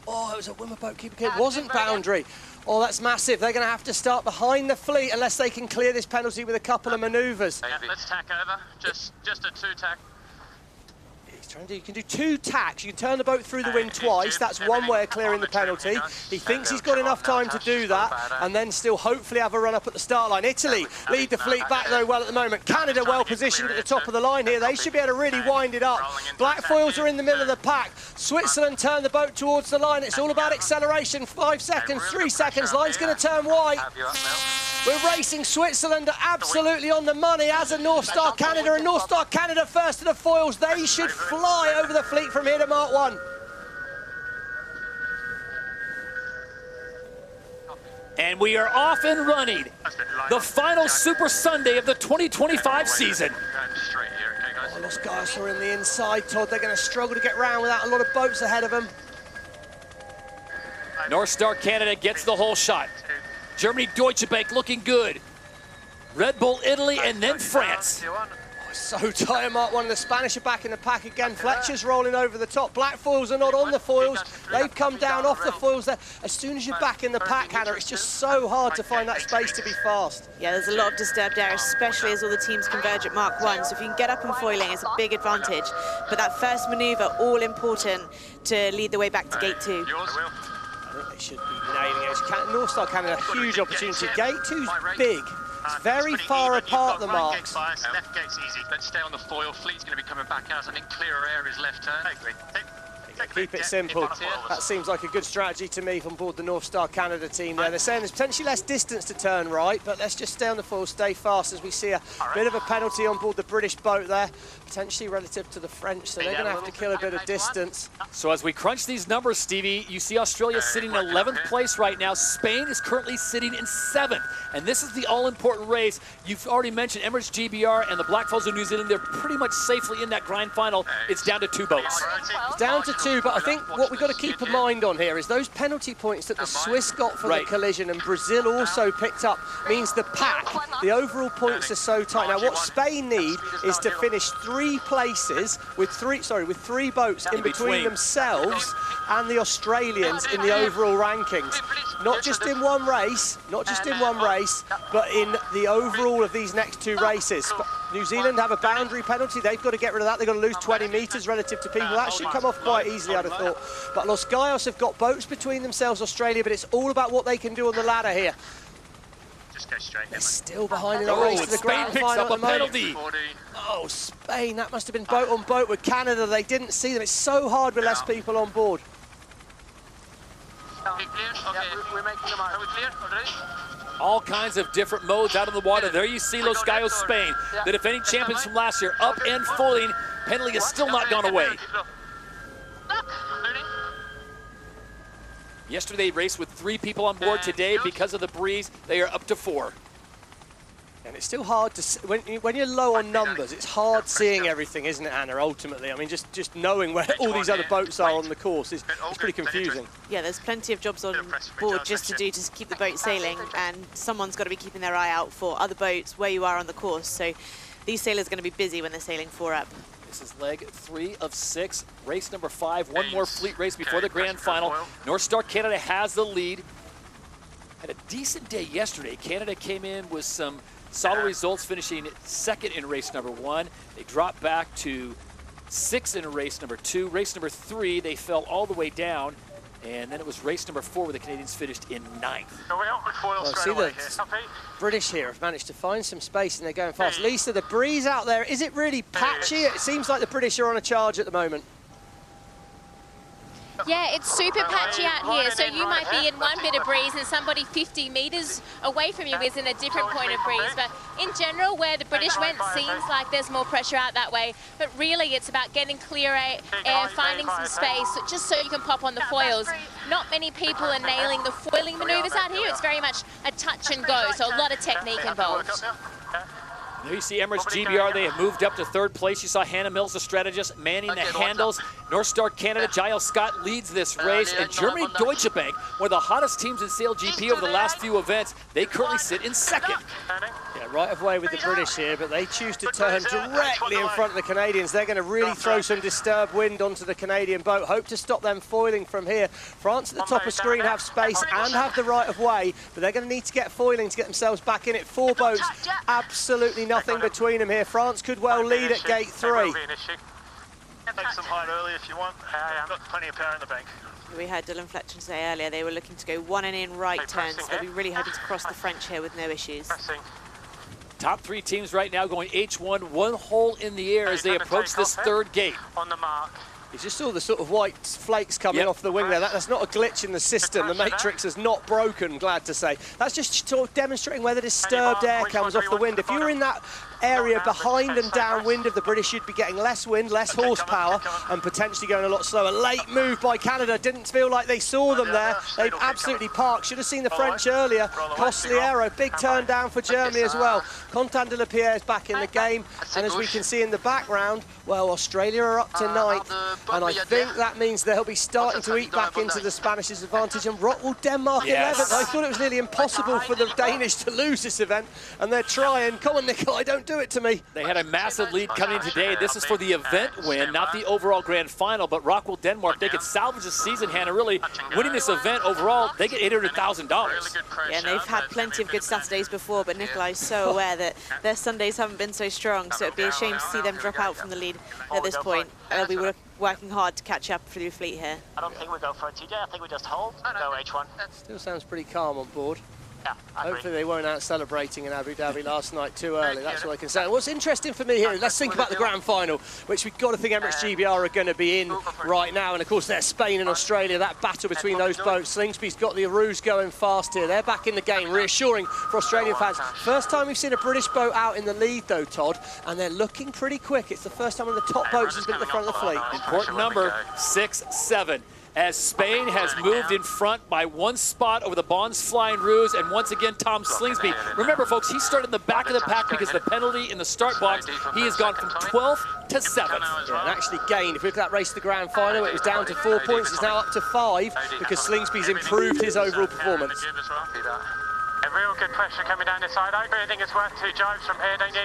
Oh, it was a windward boat keeping clear. It wasn't boundary. Oh, that's massive. They're going to have to start behind the fleet unless they can clear this penalty with a couple of manoeuvres. Let's tack over. Just a 2-tack. He's trying to do, you can do 2 tacks. You can turn the boat through the wind twice. That's one way of clearing the penalty. He thinks he's got enough time to do that and then still hopefully have a run up at the start line. Italy lead the fleet back though well at the moment. Canada well positioned at the top of the line here. They should be able to really wind it up. Black foils are in the middle of the pack. Switzerland turn the boat towards the line. It's all about acceleration. 5 seconds, 3 seconds. Line's going to turn white. We're racing. Switzerland are absolutely on the money, as a North Star Canada, and North Star Canada first to the foils. They should fly over the fleet from here to Mark 1. And we are off and running. The final Super Sunday of the 2025 season. Oh, Los Gaios are in the inside, Todd. They're going to struggle to get round without a lot of boats ahead of them. North Star Canada gets the whole shot. Germany, Deutsche Bank looking good. Red Bull, Italy, and then France. Oh, so tight, Mark 1. The Spanish are back in the pack again. Fletcher's rolling over the top. Black foils are not on the foils. They've come down off the foils there. As soon as you're back in the pack, Hannah, it's just so hard to find that space to be fast. Yeah, there's a lot of disturbed air, especially as all the teams converge at Mark 1. So if you can get up and foiling, it's a big advantage. But that first manoeuvre, all important to lead the way back to gate 2. I think they should be nailing it. North Star Canada, huge opportunity. Gate 2's big. It's very far apart, the marks. Left gate's easy. Let's stay on the foil. Fleet's going to be coming back out. I think clearer air is left turn. Keep it simple. That seems like a good strategy to me from board the North Star Canada team there. They're saying there's potentially less distance to turn right, but let's just stay on the foil, stay fast, as we see a bit of a penalty on board the British boat there, potentially relative to the French, so they're going to have to kill a bit of distance. So as we crunch these numbers, Stevie, you see Australia sitting in 11th place right now. Spain is currently sitting in 7th, and this is the all-important race. You've already mentioned Emirates GBR and the Black Foals of New Zealand. They're pretty much safely in that grind final. It's down to 2 boats. It's down to 2, but I think what we've got to keep in mind on here is those penalty points that the Swiss got for the collision and Brazil also picked up means the pack, the overall points are so tight. Now what Spain need is to finish 3 places with 3 boats in between themselves and the Australians in the overall rankings. Not just in one race, but in the overall of these next 2 races. New Zealand have a boundary penalty. They've got to get rid of that. They've got to lose 20 metres relative to people. That should come off quite easily, I'd have thought. But Los Gaios have got boats between themselves, Australia, but it's all about what they can do on the ladder here. Just go straight. They're still behind in the race to the grand final at the moment. Penalty. Oh, Spain, that must have been boat on boat with Canada. They didn't see them. It's so hard with less people on board. We're making them out. Are we clear already? All kinds of different modes out of the water. There you see Los Gaios, Spain, the defending champions from last year, up and foiling. Penalty has still not gone away. Yesterday, raced with 3 people on board. Today, because of the breeze, they are up to 4. And it's still hard to see, when you're low on numbers, it's hard seeing everything, isn't it, Hannah, ultimately? I mean, just knowing where all these other boats are on the course is pretty confusing. Yeah, there's plenty of jobs on board just to do to keep the boat sailing, and someone's got to be keeping their eye out for other boats where you are on the course. So these sailors are going to be busy when they're sailing 4 up. This is leg 3 of 6, race number 5. One more fleet race before the grand final. North Star Canada has the lead. Had a decent day yesterday. Canada came in with some solid results, finishing 2nd in race number 1. They dropped back to 6th in race number 2. Race number 3, they fell all the way down. And then it was race number 4 where the Canadians finished in 9th. Well, see the British here have managed to find some space and they're going fast. Lisa, the breeze out there, is it really patchy? It seems like the British are on a charge at the moment. Yeah, it's super patchy out here, so you might be in one bit of breeze and somebody 50 metres away from you is in a different point of breeze. But in general, where the British went, seems like there's more pressure out that way. But really, it's about getting clear air, finding some space, just so you can pop on the foils. Not many people are nailing the foiling manoeuvres out here. It's very much a touch and go, so a lot of technique involved. There you see Emirates GBR, they have moved up to third place. You saw Hannah Mills, the strategist, manning the handles. North Star Canada, Giles Scott leads this race. And Germany Deutsche Bank, one of the hottest teams in SailGP over the last few events, they currently sit in second. Yeah, right of way with the British here, but they choose to turn directly in front of the Canadians. They're going to really throw some disturbed wind onto the Canadian boat. Hope to stop them foiling from here. France at the top of screen have space and have the right of way, but they're going to need to get foiling to get themselves back in it. 4 boats, absolutely nothing between them here. France could well lead at gate 3. Take some height early if you want. Got plenty of power in the bank. We heard Dylan Fletcher say earlier they were looking to go 1 and in right turns. They'll be really hoping to cross the French here with no issues. Top 3 teams right now going H1, 1 hole in the air as they approach this third gate. On the mark. You just saw the sort of white flakes coming off the wing there. That's not a glitch in the system. The matrix has not broken, glad to say. That's just sort of demonstrating where the disturbed air comes off the wind. If you were in that area behind and downwind of the British, you'd be getting less wind, less horsepower, and potentially going a lot slower. Late move by Canada. Didn't feel like they saw them there. They've absolutely parked. Should have seen the French earlier. Costly arrow. Big turn down for Germany as well. Contant de la Pierre is back in the game. And as we can see in the background, well, Australia are up to 9th. And I think that means they'll be starting to eat back into the Spanish's advantage. And Rockwool, Denmark 11th. I thought it was nearly impossible for the Danish to lose this event. And they're trying. Come on, Nikolai, don't do it to me. They had a massive lead coming in today. This is for the event win, not the overall grand final. But Rockwool, Denmark, they could salvage the season, Hannah. Really winning this event overall, they get $800,000. Yeah, and they've had plenty of good Saturdays before, but Nikolai's so aware that their Sundays haven't been so strong, so it'd be a shame to see them drop out from the lead at this point. They'll be working hard to catch up through the fleet here. I don't think we go for it, TJ. I think we just hold and go H1. Still sounds pretty calm on board. Yeah, hopefully they weren't out celebrating in Abu Dhabi last night too early. That's all I can say. What's interesting for me here, let's think about the grand final, which we've got to think Emirates GBR are going to be in right now. And of course, there's Spain and Australia, that battle between those boats. Slingsby's got the Aroos going fast here. They're back in the game, reassuring for Australian fans. First time we've seen a British boat out in the lead though, Todd, and they're looking pretty quick. It's the first time one of the top boats has been at the front of the fleet. Important number, 6-7. As Spain has moved in front by 1 spot over the Bonds Flying Roos, and once again Tom Slingsby. Remember folks, he started in the back of the pack because of the penalty in the start box. He has gone from 12th to 7th. Yeah, and actually gained. If we look at that race to the grand final, it was down to 4 points. It's now up to 5 because Slingsby's improved his overall performance. A real good pressure coming down this side. I think it's worth 2 jives from here, don't you?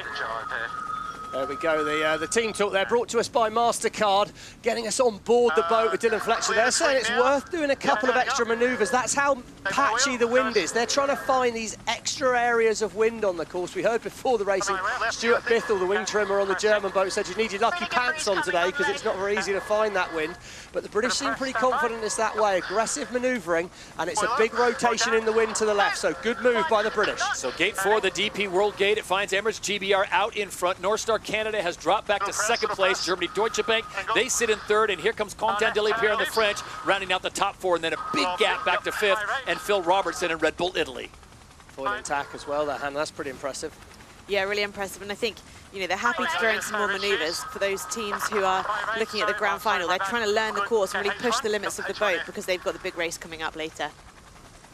There we go, the team talk there, brought to us by MasterCard, getting us on board the boat with Dylan Fletcher. They're saying it's worth doing a couple of extra manoeuvres. That's how patchy the wind is. They're trying to find these extra areas of wind on the course. We heard before the racing, Stuart Bithell, the wing trimmer on the German boat, said you need your lucky pants on today because it's not very easy to find that wind. But the British seem pretty confident it's that way. Aggressive manoeuvring, and it's a big rotation in the wind to the left. So good move by the British. So gate 4, the DP World Gate, it finds Emirates GBR out in front. North Star Canada has dropped back to 2nd place. Germany Deutsche Bank, they sit in 3rd, and here comes Contant de la Pierre and the French, rounding out the top 4, and then a big gap back to 5th, and Phil Robertson and Red Bull Italy. Foiling tack as well, that hand, that's pretty impressive. Yeah, really impressive, and I think, you know, they're happy to throw in some more manoeuvres for those teams who are looking at the grand final. They're trying to learn the course and really push the limits of the boat because they've got the big race coming up later.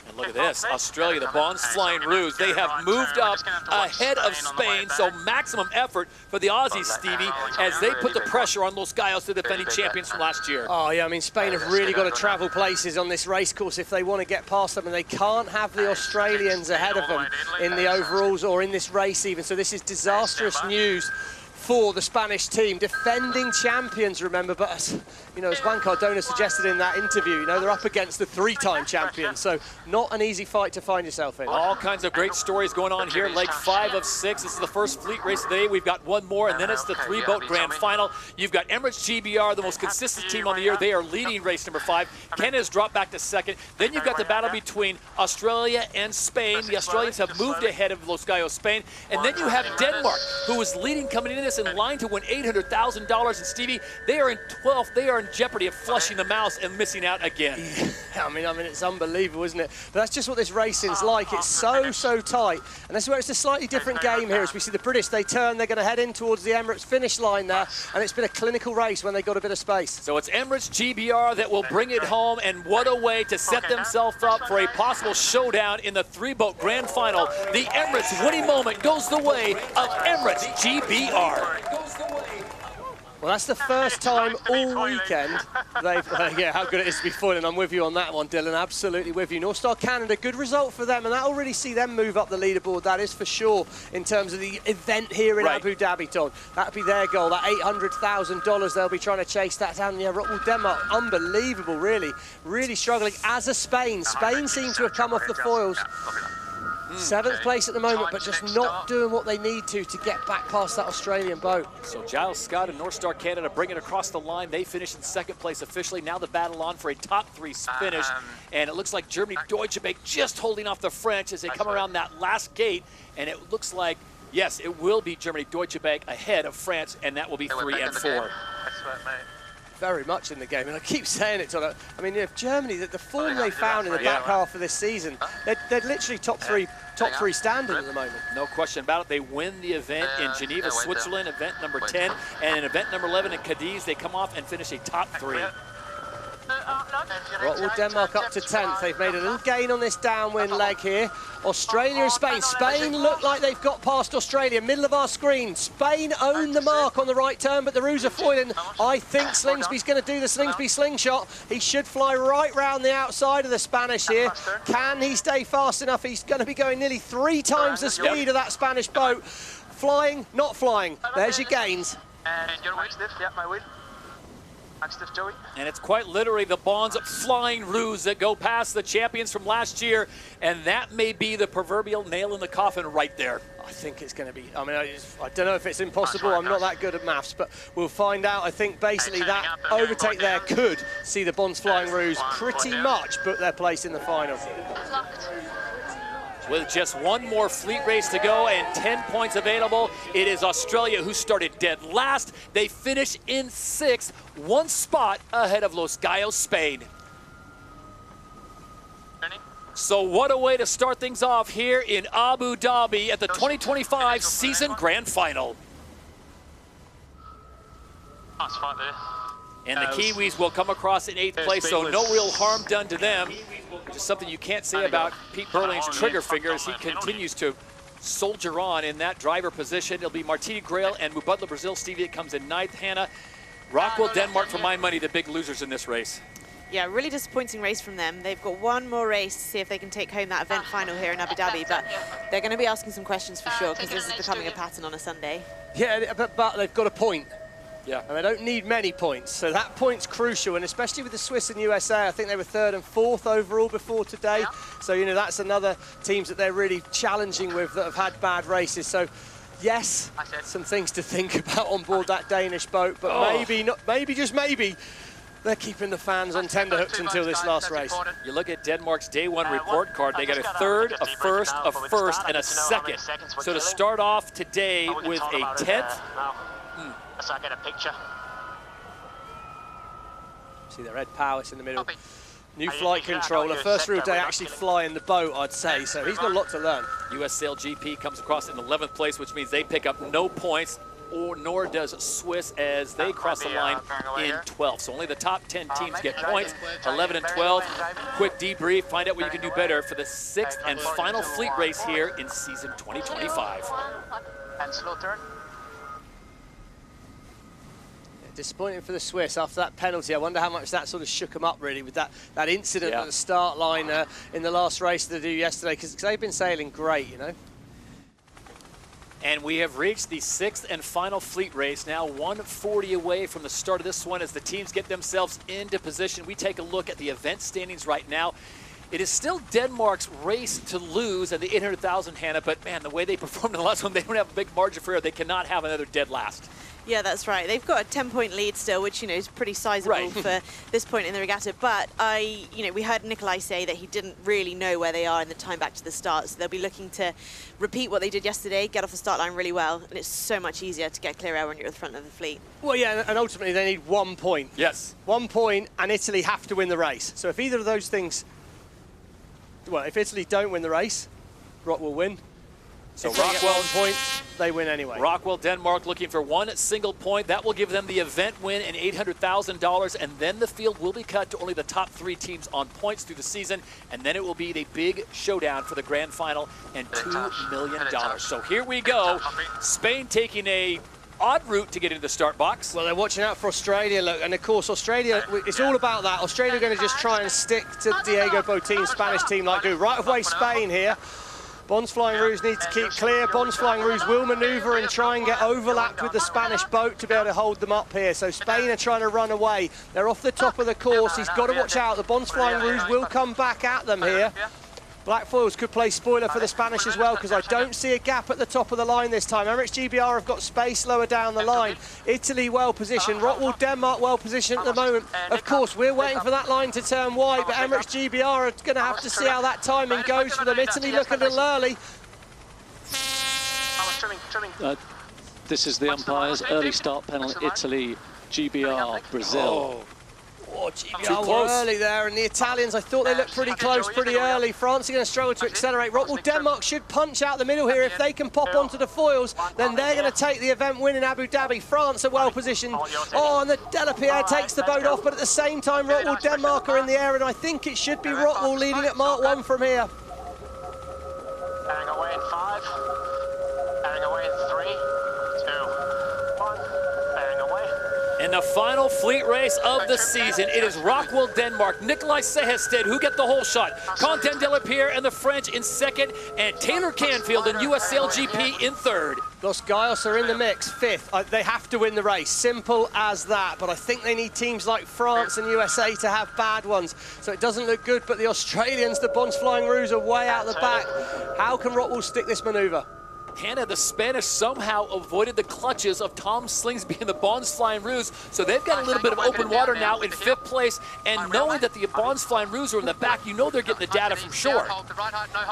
And look at this, Australia, the Bonds Flying Roos, they have moved up ahead of Spain, so maximum effort for the Aussies, Stevie, as they put the pressure on Los Gallos, the defending champions from last year. Oh yeah, I mean, Spain have really got to travel places on this race course if they want to get past them, and they can't have the Australians ahead of them in the overalls or in this race even, so this is disastrous news for the Spanish team, defending champions, remember, but as, you know, as Juan Cardona suggested in that interview, you know, they're up against the 3-time champions, so not an easy fight to find yourself in. All kinds of great stories going on here, leg 5 of 6. This is the first fleet race of the day. We've got one more, and then it's the 3-boat grand final. You've got Emirates GBR, the most consistent team on the year. They are leading race number 5. Canada's dropped back to 2nd. Then you've got the battle between Australia and Spain. The Australians have moved ahead of Los Gallos, Spain. And then you have Denmark, who was leading coming into this Swiss in line to win $800,000. And Stevie, they are in 12th. They are in jeopardy of flushing the mouse and missing out again. Yeah, I mean, it's unbelievable, isn't it? But that's just what this racing's like. It's so tight. And this is where it's a slightly different game here. As we see the British, they turn, they're going to head in towards the Emirates finish line there. And it's been a clinical race when they got a bit of space. So it's Emirates GBR that will bring it home. And what a way to set themselves up for a possible showdown in the three-boat grand final. The Emirates winning moment goes the way of Emirates GBR. Well, that's the first time all weekend they've... yeah, how good it is to be foiling. I'm with you on that one, Dylan. Absolutely with you. North Star Canada, good result for them, and that'll really see them move up the leaderboard. That is for sure in terms of the event here in Abu Dhabi, Todd. That'll be their goal, that $800,000 they'll be trying to chase that down. Yeah, Rockwool Denmark, unbelievable, really. Really struggling, as a Spain. Spain seem to have come off the foils. 7th place at the moment, but just not doing what they need to get back past that Australian boat. So Giles Scott and North Star Canada bring it across the line. They finish in 2nd place officially. Now the battle on for a top 3 finish. And it looks like Germany, Deutsche Bank just holding off the French as they come around that last gate. And it looks like, yes, it will be Germany, Deutsche Bank ahead of France, and that will be 3 and 4. Very much in the game, and I keep saying it, Todd. I mean, if Germany, the form they found in the back half of this season, they're literally top three standard at the moment. No question about it. They win the event in Geneva, Switzerland, event number 10, and in event number 11 in Cadiz, they come off and finish a top 3. Rockwool Denmark up to 10th. They've made a little gain on this downwind leg here. Australia and Spain. Spain look like they've got past Australia. Middle of our screen. Spain own the mark on the right turn, but the Roos are foiling. I think Slingsby's going to do the Slingsby slingshot. He should fly right round the outside of the Spanish here. Can he stay fast enough? He's going to be going nearly 3 times the speed of that Spanish boat. Flying, not flying. There's your gains. And your wheel, Steve. Yeah, my wheel. And it's quite literally the Bonds flying Roos that go past the champions from last year, and that may be the proverbial nail in the coffin right there. I think it's going to be, I mean, I don't know if it's impossible. I'm not that good at maths, but we'll find out. I think basically that overtake there could see the Bonds flying Roos pretty much put their place in the final. With just one more fleet race to go and 10 points available, it is Australia who started dead last. They finish in 6th, 1 spot ahead of Los Gallos, Spain. So what a way to start things off here in Abu Dhabi at the 2025 season grand final. And the Kiwis will come across in 8th place, so no real harm done to them. Just something you can't say about Pete Burling's trigger finger as he continues to soldier on in that driver position. It'll be Martini Grail and Mubadala Brazil. Stevie comes in 9th. Hannah, Rockwool Denmark, for my money, the big losers in this race. Yeah, really disappointing race from them. They've got one more race to see if they can take home that event final here in Abu Dhabi, but they're going to be asking some questions for sure, because this is becoming a pattern on a Sunday. Yeah, but they've got a point. Yeah. And they don't need many points, so that point's crucial, and especially with the Swiss and USA, I think they were 3rd and 4th overall before today. So, you know, that's another teams that they're really challenging with that have had bad races. So, yes, some things to think about on board that Danish boat, but maybe, not, maybe, just maybe, they're keeping the fans on tenterhooks until this last race. You look at Denmark's day 1 report card, they got a 3rd, a 1st, a 1st, and a 2nd. So to start off today with a 10th, So I get a picture. See there, Ed Powis in the middle. New flight controller, first real day actually flying the boat, I'd say, so he's got a lot to learn. US SailGP comes across in 11th place, which means they pick up no points, nor does Swiss as they cross the line in 12th. So only the top 10 teams get points, 11 and 12. Quick debrief, find out what you can do better for the 6th and final fleet race here in season 2025. And slow turn. Disappointing for the Swiss after that penalty. I wonder how much that sort of shook them up, really, with that incident at the start line in the last race they did yesterday, because they've been sailing great, you know. And we have reached the 6th and final fleet race, now 140 away from the start of this one as the teams get themselves into position. We take a look at the event standings right now. It is still Denmark's race to lose at the 800,000, Hannah, but man, the way they performed in the last one, they don't have a big margin for error. They cannot have another dead last. Yeah, that's right. They've got a 10-point lead still, which, you know, is pretty sizable for this point in the regatta. But we heard Nikolai say that he didn't really know where they are in the time back to the start. So they'll be looking to repeat what they did yesterday, get off the start line really well. And it's so much easier to get clear air when you're at the front of the fleet. Well, yeah, and ultimately they need 1 point. Yes. 1 point, and Italy have to win the race. So if either of those things, well, if Italy don't win the race, Rock will win. So Rockwell 1 point, they win anyway. Rockwell, Denmark looking for 1 single point. That will give them the event win and $800,000, and then the field will be cut to only the top 3 teams on points through the season, and then it will be the big showdown for the grand final and $2 million. So here we go. Spain taking a odd route to get into the start box. Well, they're watching out for Australia, look, and of course Australia, it's all about that. Australia are going to just try and stick to Diego Botín Spanish team like do. Right away Spain here. Bons Flying Rouge need to keep clear. Bons Flying Rouge will manoeuvre and try and get overlapped with the Spanish boat to be able to hold them up here. So Spain are trying to run away. They're off the top of the course. He's got to watch out. The Bons Flying Rouge will come back at them here. Black Foils could play spoiler for the Spanish as well, because I don't see a gap at the top of the line this time. Emirates GBR have got space lower down the line. Italy well positioned. Rockwool Denmark well positioned at the moment. Of course, we're waiting for that line to turn white, but Emirates GBR are going to have to see how that timing goes for them. Italy look a little early. This is the umpires. Early start penalty, Italy, GBR, Brazil. Oh, GBR were early there, and the Italians, I thought they looked pretty close pretty early. France are going to struggle to accelerate. Rockwool Denmark should punch out the middle here. If they can pop onto the foils, then they're going to take the event win in Abu Dhabi. France are well positioned. Oh, and the Delapierre takes the boat off, but at the same time, Rockwool Denmark are in the air, and I think it should be Rockwool leading at Mark 1 from here. Bearing away in 5. Bearing away in 3, 2, 1. Bearing away. In the final fleet race of the season, it is Rockwell, Denmark, Nikolai Sehested who get the whole shot. Quentin Delapierre and the French in second, and Taylor Canfield and US SailGP in third. Los Gallos are in the mix, 5th. They have to win the race, simple as that. But I think they need teams like France and USA to have bad ones. So it doesn't look good, but the Australians, the Bons Flying Rouge, are way out the back. How can Rockwool stick this maneuver? Hannah, the Spanish somehow avoided the clutches of Tom Slingsby and the Bons Flying Rouge, so they've got a little bit of open water now in 5th place, and knowing that the Bons Flying Rouge are in the back, you know they're getting the data from shore.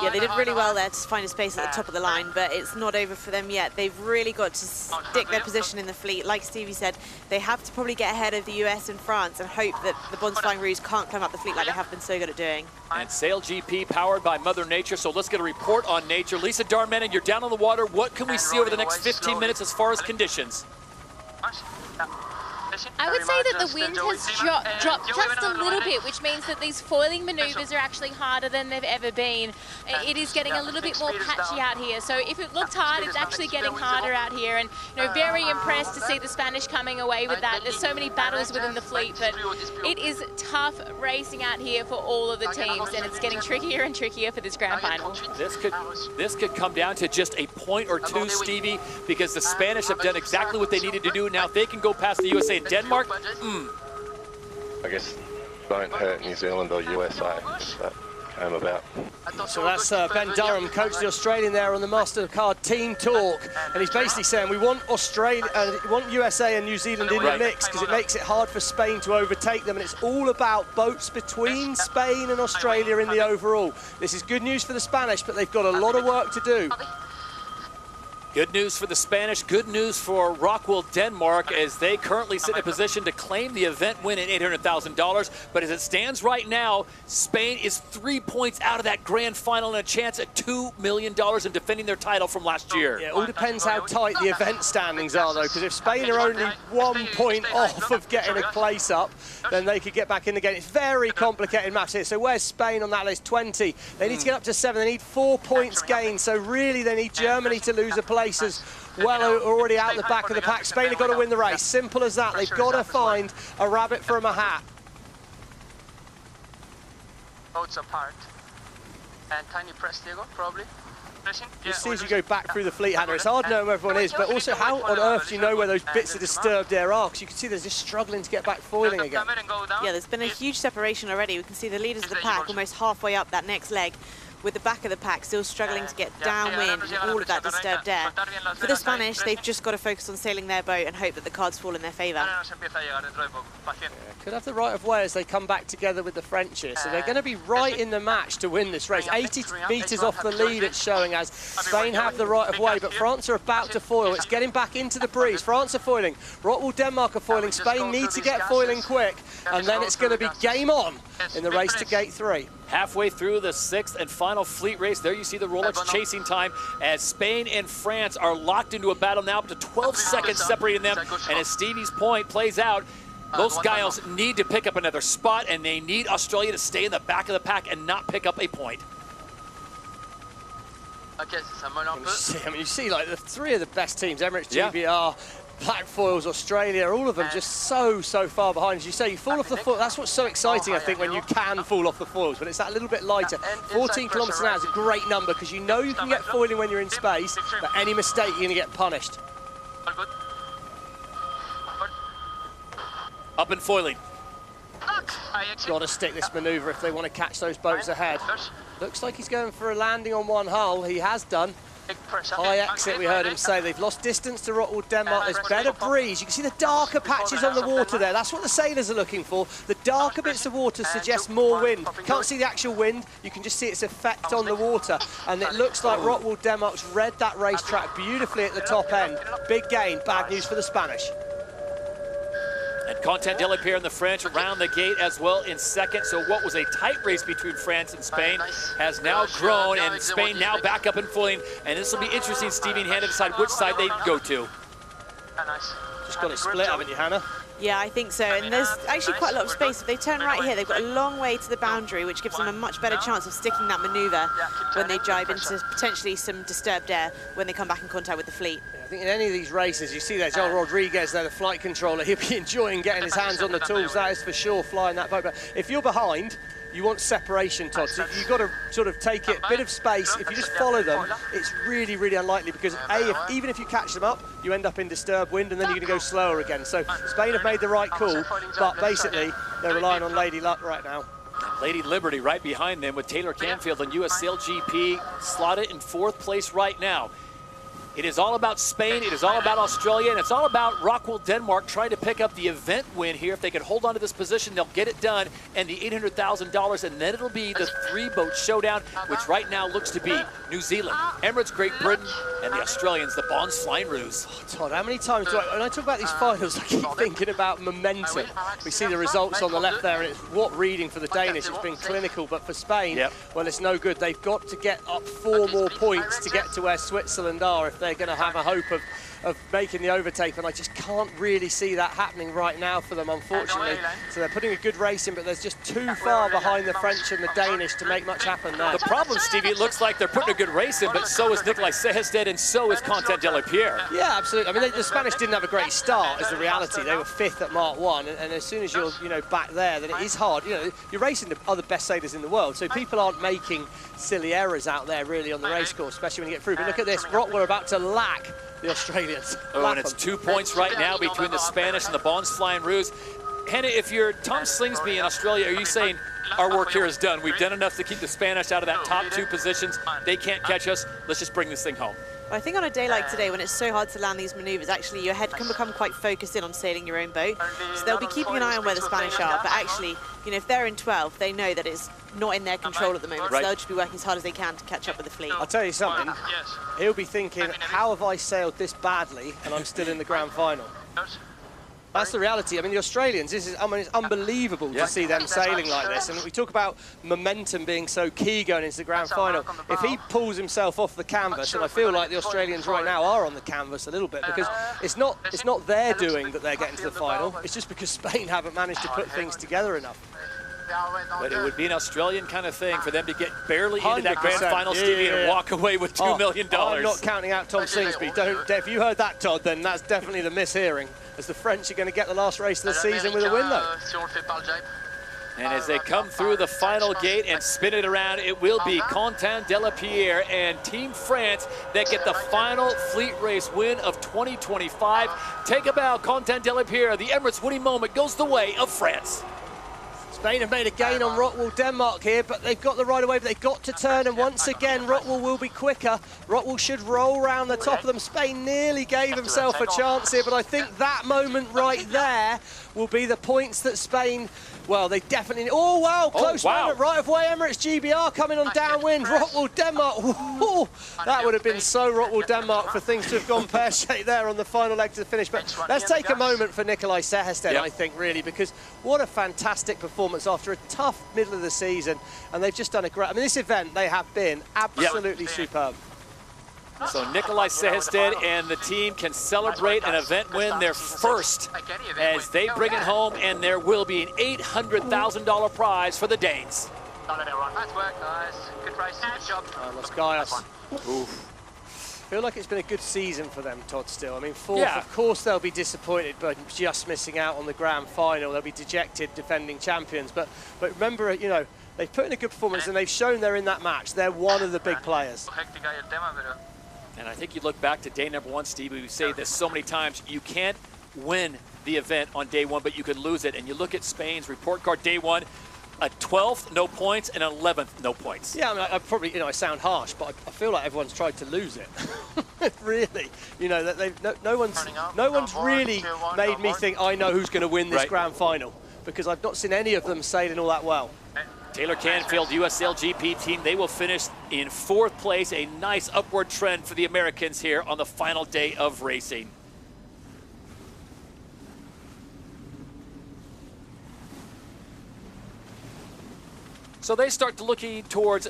Yeah, they did really well there to find a space at the top of the line, but it's not over for them yet. They've really got to stick their position in the fleet. Like Stevie said, they have to probably get ahead of the US and France and hope that the Bons Flying Rouge can't climb up the fleet like they have been so good at doing. And SailGP powered by Mother Nature, so let's get a report on nature. Lisa Darmanin, you're down on the water. What can we see over the next 15 minutes as far as conditions? I would say that the wind has dropped just a little bit, which means that these foiling maneuvers are actually harder than they've ever been. It is getting a little bit more patchy out here. So if it looked hard, it's actually getting harder out here. And very impressed to see the Spanish coming away with that. There's so many battles within the fleet, but it is tough racing out here for all of the teams, and it's getting trickier and trickier for this grand final. This could come down to just a point or two, Stevie, because the Spanish have done exactly what they needed to do. Now, if they can go past the USA and Denmark, I guess don't hurt New Zealand or USA. That came about. So that's Ben Durham, coach the Australian there on the MasterCard Team Talk, and he's basically saying we want USA and New Zealand in the mix because it makes it hard for Spain to overtake them, and it's all about boats between Spain and Australia in the overall. This is good news for the Spanish, but they've got a lot of work to do. Good news for the Spanish, good news for Rockwell, Denmark, as they currently sit in a position to claim the event win at $800,000. But as it stands right now, Spain is 3 points out of that grand final and a chance at $2 million in defending their title from last year. Yeah, it all depends how tight the event standings are, though, because if Spain are only 1 point off of getting a place up, then they could get back in the game. It's very complicated maths here. So where's Spain on that list? 20. They need to get up to 7. They need 4 points gained. So really, they need Germany to lose a place as well, already out the back of the pack. Spain have got to win the race. Simple as that. They've got to find a rabbit from a hat. Boats apart. And tiny press, Diego, probably. You see as you go back through the fleet, Hannah, it's hard to know where everyone is, but also how on earth do you know where those bits of disturbed air are? Because you can see they're just struggling to get back foiling again. Yeah, there's been a huge separation already. We can see the leaders of the pack almost halfway up that next leg, with the back of the pack still struggling to get downwind and all of that disturbed air. For the Spanish, they've just got to focus on sailing their boat and hope that the cards fall in their favour. Could have the right of way as they come back together with the French here. So they're going to be right in the match to win this race. 80 metres off the lead it's showing as Spain have the right of way, but France are about to foil. It's getting back into the breeze. France are foiling. Rockwool Denmark are foiling. Spain need to get foiling quick, and then it's going to be game on in the race to gate 3. Halfway through the 6th and final fleet race, there you see the Rolex chasing time as Spain and France are locked into a battle now, up to 12 seconds separating them. And as Stevie's point plays out, those guys need to pick up another spot, and they need Australia to stay in the back of the pack and not pick up a point. I mean, you see like the 3 of the best teams, Emirates, GBR, Black Foils, Australia, all of them just so far behind. As you say, you fall off the foil. That's what's so exciting, I think, when you can fall off the foils, but it's that little bit lighter. 14 kilometres an hour is a great number because you know you can get foiling when you're in space, but any mistake, you're going to get punished. Up and foiling. Got to stick this manoeuvre if they want to catch those boats ahead. Looks like he's going for a landing on one hull. He has done. High exit, we heard him say. They've lost distance to Rockwool Denmark. There's better breeze. You can see the darker patches on the water there. That's what the sailors are looking for. The darker bits of water suggest more wind. Can't see the actual wind. You can just see its effect on the water. And it looks like Rockwool Denmark's read that racetrack beautifully at the top end. Big gain. Bad news for the Spanish. And Quentin Delapierre and the French around the gate as well in second. So what was a tight race between France and Spain has now grown, and Spain now back up and foiling. And this will be interesting, Stevie and Hannah, to decide which side they go to. Just got it split, haven't you, Hannah? Yeah, I think so. And there's actually quite a lot of space. If they turn right here, they've got a long way to the boundary, which gives them a much better chance of sticking that manoeuvre when they jibe into potentially some disturbed air when they come back in contact with the fleet. I think in any of these races, you see there, Joel Rodriguez there, the flight controller, he'll be enjoying getting his hands on the tools. That is for sure, flying that boat. But if you're behind, you want separation, Todd. So you've got to sort of take it, a bit of space. If you just follow them, it's really, really unlikely because even if you catch them up, you end up in disturbed wind and then you're going to go slower again. So Spain have made the right call, but basically they're relying on Lady Luck right now. Lady Liberty right behind them with Taylor Canfield and US SailGP slotted in 4th place right now. It is all about Spain, it is all about Australia, and it's all about Rockwool Denmark trying to pick up the event win here. If they can hold on to this position, they'll get it done, and the $800,000, and then it'll be the 3-boat showdown, which right now looks to be New Zealand, Emirates, Great Britain, and the Australians, the Bonds Flying Roos. Oh, Todd, how many times when I talk about these finals, I keep thinking about momentum. We see the results on the left there, and it's what reading for the Danish. It's been clinical, but for Spain, well, it's no good. They've got to get up 4 more points to get to where Switzerland are if they're going to have a hope of making the overtake, and I just can't really see that happening right now for them, unfortunately. So they're putting a good race in, but there's just too far behind the French and the Danish to make much happen there. The problem, Stevie, it looks like they're putting a good race in, but so is Nicolai Sehested and so is Quentin Delapierre. Yeah, absolutely. I mean, the Spanish didn't have a great start, is the reality. They were 5th at Mark 1, and as soon as you're, back there, then it is hard. You're racing the other best sailors in the world, so people aren't making silly errors out there, really, on the race course, especially when you get through. But look at this. Rockwool are about to lack the Australians. Oh, and it's 2 points right now between the Spanish and the Bonds Flying Roos. Hannah, if you're Tom Slingsby in Australia, are you saying our work here is done? We've done enough to keep the Spanish out of that top 2 positions. They can't catch us. Let's just bring this thing home. Well, I think on a day like today, when it's so hard to land these manoeuvres, actually your head can become quite focused in on sailing your own boat. So they'll be keeping an eye on where the Spanish are, but actually, if they're in 12, they know that it's not in their control at the moment, so they'll just be working as hard as they can to catch up with the fleet. I'll tell you something, he'll be thinking, how have I sailed this badly and I'm still in the grand final? That's the reality. I mean, the Australians, it's unbelievable to see them sailing like this. And we talk about momentum being so key going into the grand final. If he pulls himself off the canvas, and I feel like the Australians right now are on the canvas a little bit, because it's not their doing that they're getting to the final. It's just because Spain haven't managed to put things together enough. But it would be an Australian kind of thing for them to get barely into that grand final, Stevie, and walk away with $2 million. I'm not counting out Tom Slingsby. If you heard that, Todd, then that's definitely the mishearing, as the French are going to get the last race of the season with a win, though. And as they come through the final gate and spin it around, it will be Quentin Delapierre and Team France that get the final fleet race win of 2025. Take a bow, Quentin Delapierre. The Emirates winning moment goes the way of France. Spain have made a gain on Rockwell Denmark here, but they've got the right of way, but they've got to turn, and once again, Rockwell will be quicker. Rockwell should roll round the top of them. Spain nearly gave himself a chance here, but I think that moment right there will be the points that Spain, well, they definitely, oh wow, close moment, right of way, Emirates GBR coming on downwind, Rockwell Denmark, ooh, that would have been so Rockwell Denmark for things to have gone pear-shaped there on the final leg to the finish. But let's take a moment for Nikolai Sehested, I think, really, because what a fantastic performance after a tough middle of the season, and they've just done a great, I mean, this event, they have been absolutely superb. So Nikolai Sehested and the team can celebrate an event win, their first, as they bring it home, and there will be an $800,000 prize for the Danes. Nice work, guys. Good race. Good job. Los Gaius. I feel like it's been a good season for them, Todd, still. I mean, fourth, of course, they'll be disappointed by just missing out on the grand final. They'll be dejected, defending champions. But remember, you know, they've put in a good performance, and they've shown they're in that match. They're one of the big players. And I think you look back to day number 1, Steve, we say this so many times, you can't win the event on day 1, but you can lose it. And you look at Spain's report card day 1, a 12th, no points, and an 11th, no points. Yeah, I mean, I probably, you know, I sound harsh, but I feel like everyone's tried to lose it. Really, you know, that no one's really made me think I know who's going to win this grand final, because I've not seen any of them sailing all that well. Taylor Canfield, US SailGP team, they will finish in 4th place, a nice upward trend for the Americans here on the final day of racing. So they start looking towards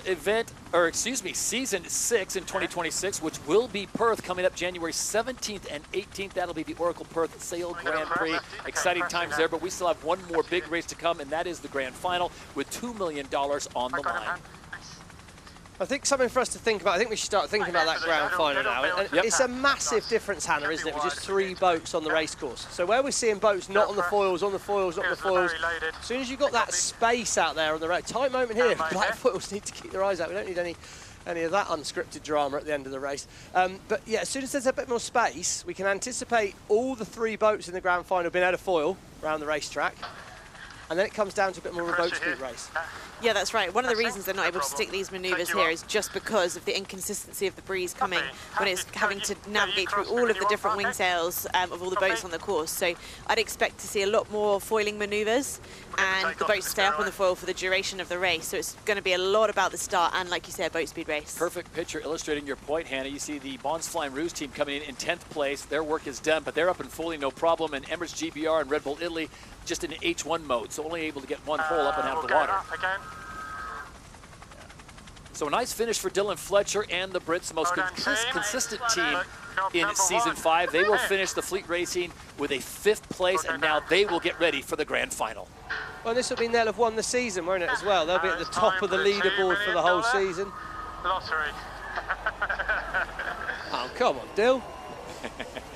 season 6 in 2026, which will be Perth, coming up January 17th and 18th. That'll be the Oracle Perth Sail Grand Prix. Exciting times there, but we still have one more big race to come, and that is the grand final with $2 million on the line. I think something for us to think about. I think we should start thinking about that grand final now. And it's a massive difference, Hannah, isn't it? With just 3 boats on the race course. So where we're seeing boats not on the foils, not on the foils, as soon as you've got that space out there on the race, tight moment here, black foils need to keep their eyes out. We don't need any of that unscripted drama at the end of the race. But yeah, as soon as there's a bit more space, we can anticipate all the 3 boats in the grand final being out of foil around the racetrack. And then it comes down to a bit more of a boat speed race. Yeah, that's right. One of the reasons they're not able to stick these manoeuvres here is just because of the inconsistency of the breeze coming when it's having to navigate through all of the different wing sails of all the boats on the course. So I'd expect to see a lot more foiling manoeuvres and the boats stay up on the foil for the duration of the race. So it's going to be a lot about the start and, like you said, boat speed race. Perfect picture illustrating your point, Hannah. You see the Bons Flying Rouge team coming in 10th place. Their work is done, but they're up and foiling no problem. And Emirates GBR and Red Bull Italy just in H1 mode, so only able to get 1 hole up and out of the water. So a nice finish for Dylan Fletcher and the Brits, the most consistent team in season 5. They will finish the fleet racing with a 5th place, and now they will get ready for the grand final. Well, this will mean they'll have won the season, won't it, as well? They'll be at the top of the leaderboard for the whole season. Lottery. Oh, come on, Dill.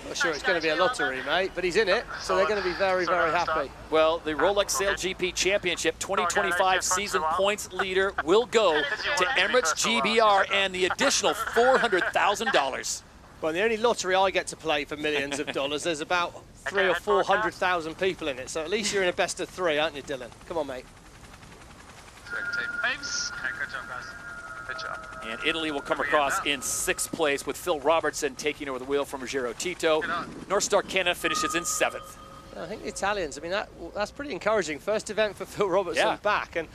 Not sure it's going to be a lottery, mate, but he's in it, so they're going to be very, very happy. Well, the Rolex SailGP Championship 2025 season points leader will go to Emirates GBR and the additional $400,000. Well, the only lottery I get to play for millions of dollars, there's about 300,000 or 400,000 people in it, so at least you're in a best of 3, aren't you, Dylan? Come on, mate. And Italy will come across in 6th place with Phil Robertson taking over the wheel from Ruggiero Tito. North Star Canada finishes in 7th. I think the Italians, I mean, that's pretty encouraging. First event for Phil Robertson back, and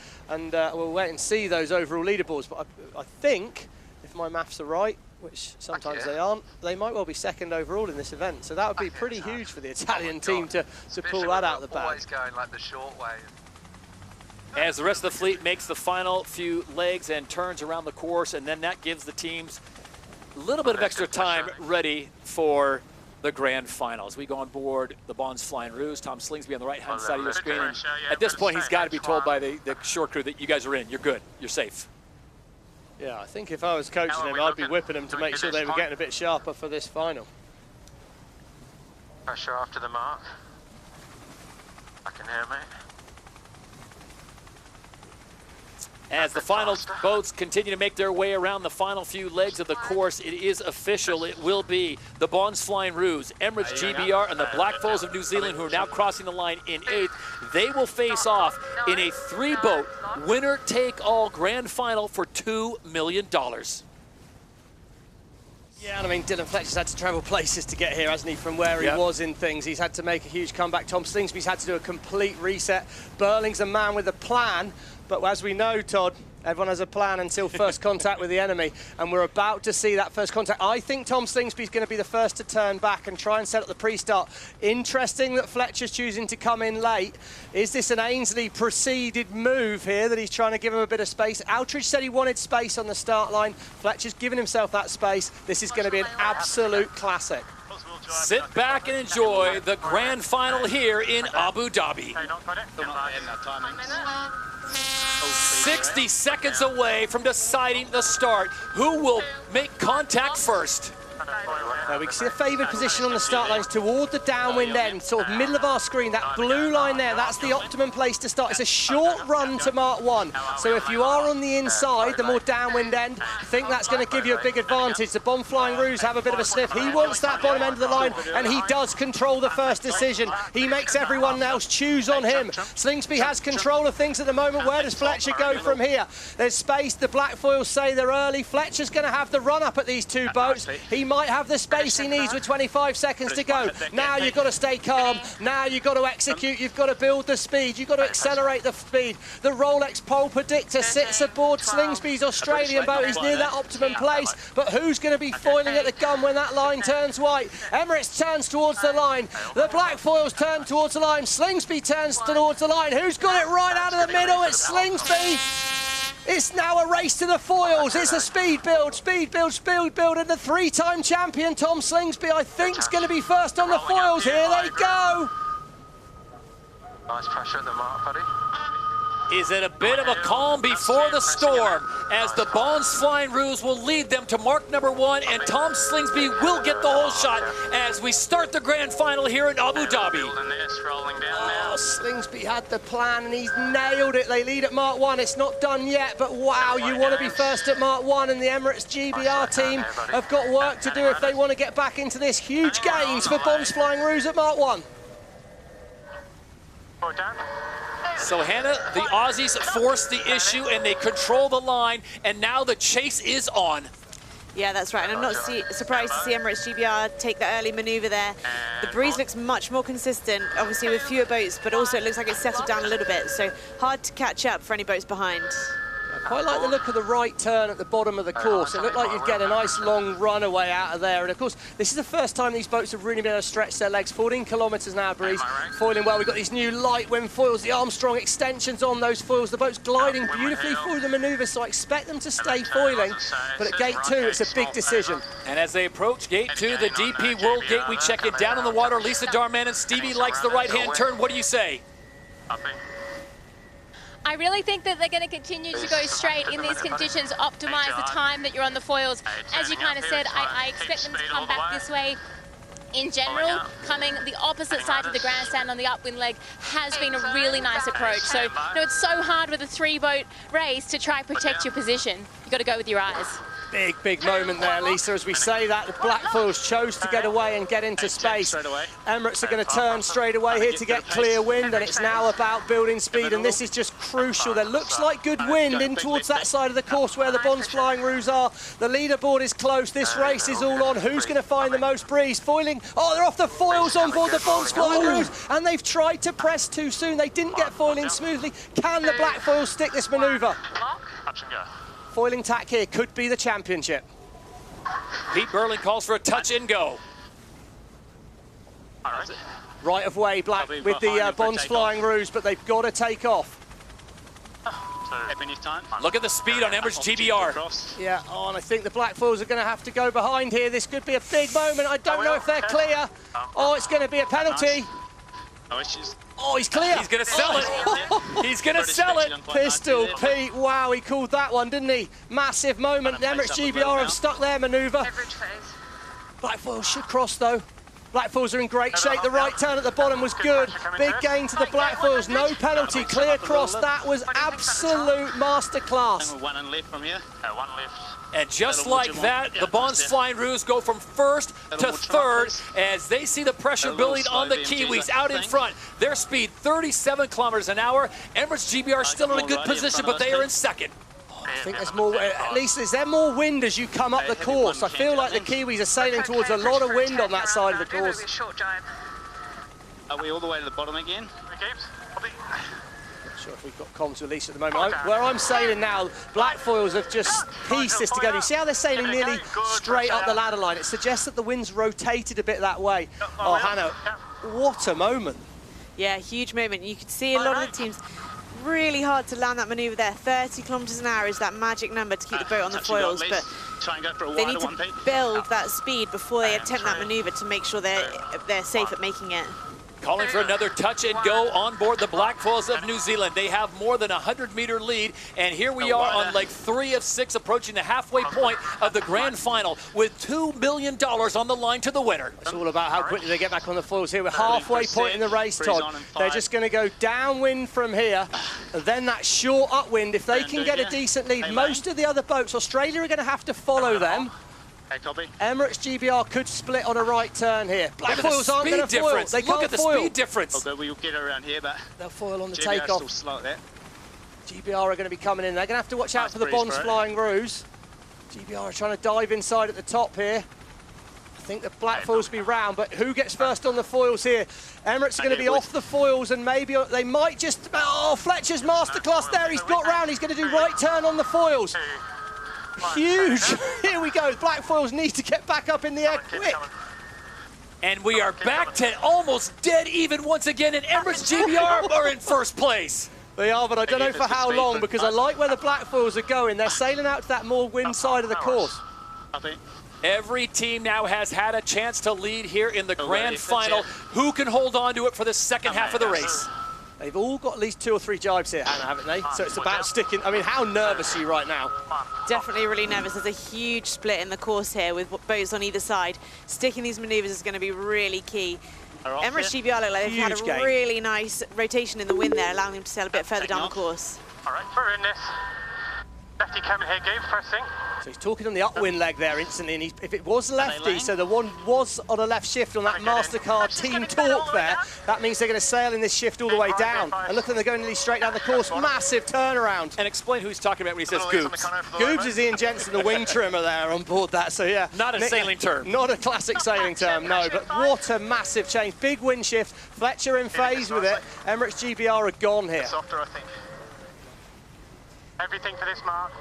we'll wait and see those overall leaderboards. But I think, if my maths are right, which sometimes they aren't, they might well be 2nd overall in this event. So that would be pretty huge for the Italian team to pull that out of the bag. Always going like the short way. As the rest of the fleet makes the final few legs and turns around the course, and then that gives the teams a little bit of extra time ready for the grand finals. We go on board the Bons Flying Rouge. Tom Slingsby on the right-hand side of your screen. And at this point, he's got to be told by the shore crew that you guys are in. You're good. You're safe. Yeah, I think if I was coaching them, I'd be whipping them to make sure they were getting a bit sharper for this final. Pressure after the mark. I can hear, mate. As the final boats continue to make their way around the final few legs of the course, it is official. It will be the Bons Flying Rouge, Emirates GBR, and the Black Foals of New Zealand, who are now crossing the line in 8th. They will face off in a 3-boat winner-take-all grand final for $2 million. Yeah, and I mean, Dylan Fletcher's had to travel places to get here, hasn't he, from where he was in things. He's had to make a huge comeback. Tom Slingsby's had to do a complete reset. Burling's a man with a plan, but as we know, Todd, everyone has a plan until first contact with the enemy, and we're about to see that first contact. I think Tom Slingsby's going to be the first to turn back and try and set up the pre-start. Interesting that Fletcher's choosing to come in late. Is this an Ainsley preceded move here that he's trying to give him a bit of space? Outridge said he wanted space on the start line. Fletcher's given himself that space. This is going to be an absolute classic. Sit back and enjoy the grand final here in Abu Dhabi. 60 seconds away from deciding the start. Who will make contact first? We can see a favoured position on the start lines toward the downwind end, sort of middle of our screen. That blue line there, that's the optimum place to start. It's a short run to Mark 1. So if you are on the inside, the more downwind end, I think that's going to give you a big advantage. The Bomb Flying Ruse have a bit of a sniff. He wants that bottom end of the line, and he does control the first decision. He makes everyone else choose on him. Slingsby has control of things at the moment. Where does Fletcher go from here? There's space. The black foils say they're early. Fletcher's going to have the run up at these two boats. He might have the space he needs with 25 seconds to go. Now you've got to stay calm. Now you've got to execute. You've got to build the speed. You've got to accelerate the speed. The Rolex Pole Predictor sits aboard Slingsby's Australian boat. He's near that optimum place. But who's going to be foiling at the gun when that line turns white? Emirates turns towards the line. The black foils turn towards the line. Slingsby turns towards the line. Who's got it right out of the middle? It's Slingsby. It's now a race to the foils. It's a speed build, speed build, speed build, and the 3-time champion Tom Slingsby, I think, is going to be first on the foils. Here they go. Nice pressure at the mark, buddy. Is it a bit of a calm before the storm, as the Bonds Flying Ruse will lead them to mark number 1, and Tom Slingsby will get the whole shot as we start the grand final here in Abu Dhabi. Oh, Slingsby had the plan and he's nailed it. They lead at Mark 1. It's not done yet, but wow, you want to be first at Mark 1, and the Emirates GBR team have got work to do if they want to get back into this. Huge gains for Bonds Flying Ruse at Mark 1. So Hannah, the Aussies force the issue and they control the line, and now the chase is on. Yeah, that's right, and I'm not surprised to see Emirates GBR take the early manoeuvre there. The breeze looks much more consistent, obviously with fewer boats, but also it looks like it's settled down a little bit, so hard to catch up for any boats behind. I quite like the look of the right turn at the bottom of the course. It looked like you'd get a nice long runaway out of there. And of course, this is the first time these boats have really been able to stretch their legs. 14 kilometres now, Breeze. Foiling well. We've got these new light wind foils, the Armstrong extensions on those foils. The boat's gliding beautifully through the manoeuvre, so I expect them to stay foiling. But at gate 2, it's a big decision. And as they approach gate 2, the DP World Gate, we check it down in the water. Lisa Darman and Stevie likes the right-hand turn. What do you say? I really think that they're going to continue to go straight in these conditions, optimize the time that you're on the foils. As you kind of said, I expect them to come back this way. In general, coming the opposite side to the grandstand on the upwind leg has been a really nice approach. So, it's so hard with a 3-boat race to try and protect your position. You've got to go with your eyes. Big, big moment there, Lisa. As we say that, the black foils chose to get away and get into space. Emirates are going to turn straight away here to get clear wind, and it's now about building speed, and this is just crucial. There looks like good wind in towards that side of the course where the Bonds Flying Ruse are. The leaderboard is close. This race is all on. Who's going to find the most breeze? Foiling. Oh, they're off the foils on board the Bonds Flying Ruse, and they've tried to press too soon. They didn't get foiling smoothly. Can the black foils stick this manoeuvre? Foiling tack here could be the championship. Pete Burling calls for a touch and go. Right of way, black with the Bonds Flying Ruse, but they've got to take off. Look at the speed on Emirates GBR. Yeah, oh, and I think the black foils are going to have to go behind here. This could be a big moment. I don't know if they're clear. Oh, it's going to be a penalty. Oh, he's clear. He's going to sell it. He's going to sell it. Pistol Pete, wow, he called that one, didn't he? Massive moment. The Emirates GBR have stuck their manoeuvre. Black foils should cross, though. Blackfoils are in great shape. The right turn at the bottom was good. Big gain to the Blackfoils. No penalty. Clear cross. That was absolute masterclass. One and left from here. One left. And just like that, the Bonds Flying Roos go from first to third as they see the pressure building on the Kiwis out in front. Their speed, 37 kilometers an hour. Emirates GBR still in a good position, but they are in second. I think there's more, at least is there more wind as you come up the course? I feel like the Kiwis are sailing towards a lot of wind on that side of the course. Are we all the way to the bottom again? Not sure if we've got comms released at the moment. Where I'm sailing now, Blackfoils have just pieced this together. You see how they're sailing nearly straight up the ladder line? It suggests that the wind's rotated a bit that way. Oh, Hannah, what a moment. Yeah, huge moment. You could see a lot of the teams really hard to land that manoeuvre there. 30 kilometers an hour is that magic number to keep the boat on the foils, but they need to build that speed before they attempt that manoeuvre to make sure they're safe at making it. Calling for another touch and go on board the Blackfoils of New Zealand. They have more than a 100-meter lead, and here we are on leg 3 of 6, approaching the halfway point of the grand final with $2 million on the line to the winner. It's all about how quickly they get back on the foils here. We're halfway point in the race, Todd. They're just going to go downwind from here, and then that short upwind. If they can get a decent lead, most of the other boats, Australia are going to have to follow them. Emirates GBR could split on a right turn here. Blackfoils aren't going to foil. They Look can't at the foil. speed difference. Although we'll get around here, but they'll foil on the GBR takeoff. still slow at that. GBR are going to be coming in. They're going to have to watch out for the Bonds Flying Roos. GBR are trying to dive inside at the top here. I think the Blackfoils will be round, but who gets first on the foils here? Emirates are going to be off the foils, and maybe they might just... Oh, Fletcher's masterclass there. He's got round. He's going to do right turn on the foils. Huge. Here we go. Blackfoils need to get back up in the air quick. And we are back to almost dead even once again, and Emirates GBR are in first place. They are, but I don't know for how long, because I like where the Blackfoils are going. They're sailing out to that more wind side of the course. Every team now has had a chance to lead here in the grand final. Who can hold on to it for the second half of the race? They've all got at least 2 or 3 jibes here, Hannah, haven't they? So it's about sticking. I mean, how nervous are you right now? Definitely really nervous. There's a huge split in the course here with boats on either side. Sticking these manoeuvres is going to be really key. Emirates GBR look like they've had a really nice rotation in the wind there, allowing them to sail a bit further down the course. All right, we're in this. Lefty coming here, Gabe, first thing. So he's talking on the upwind leg there instantly, and if it was lefty, so the one was on a left shift on that MasterCard team talk there, that means they're going to sail in this shift all the way down. And look at them, they're going nearly straight down the course, massive turnaround. And explain who he's talking about when he says Goobs. Goobs is Ian Jensen, the wing trimmer there on board that, so yeah. Not a sailing term. Not a classic sailing term, no, but what a massive change. Big wind shift, Fletcher in phase with it, Emirates GBR are gone here. Softer, I think. Everything for this mark.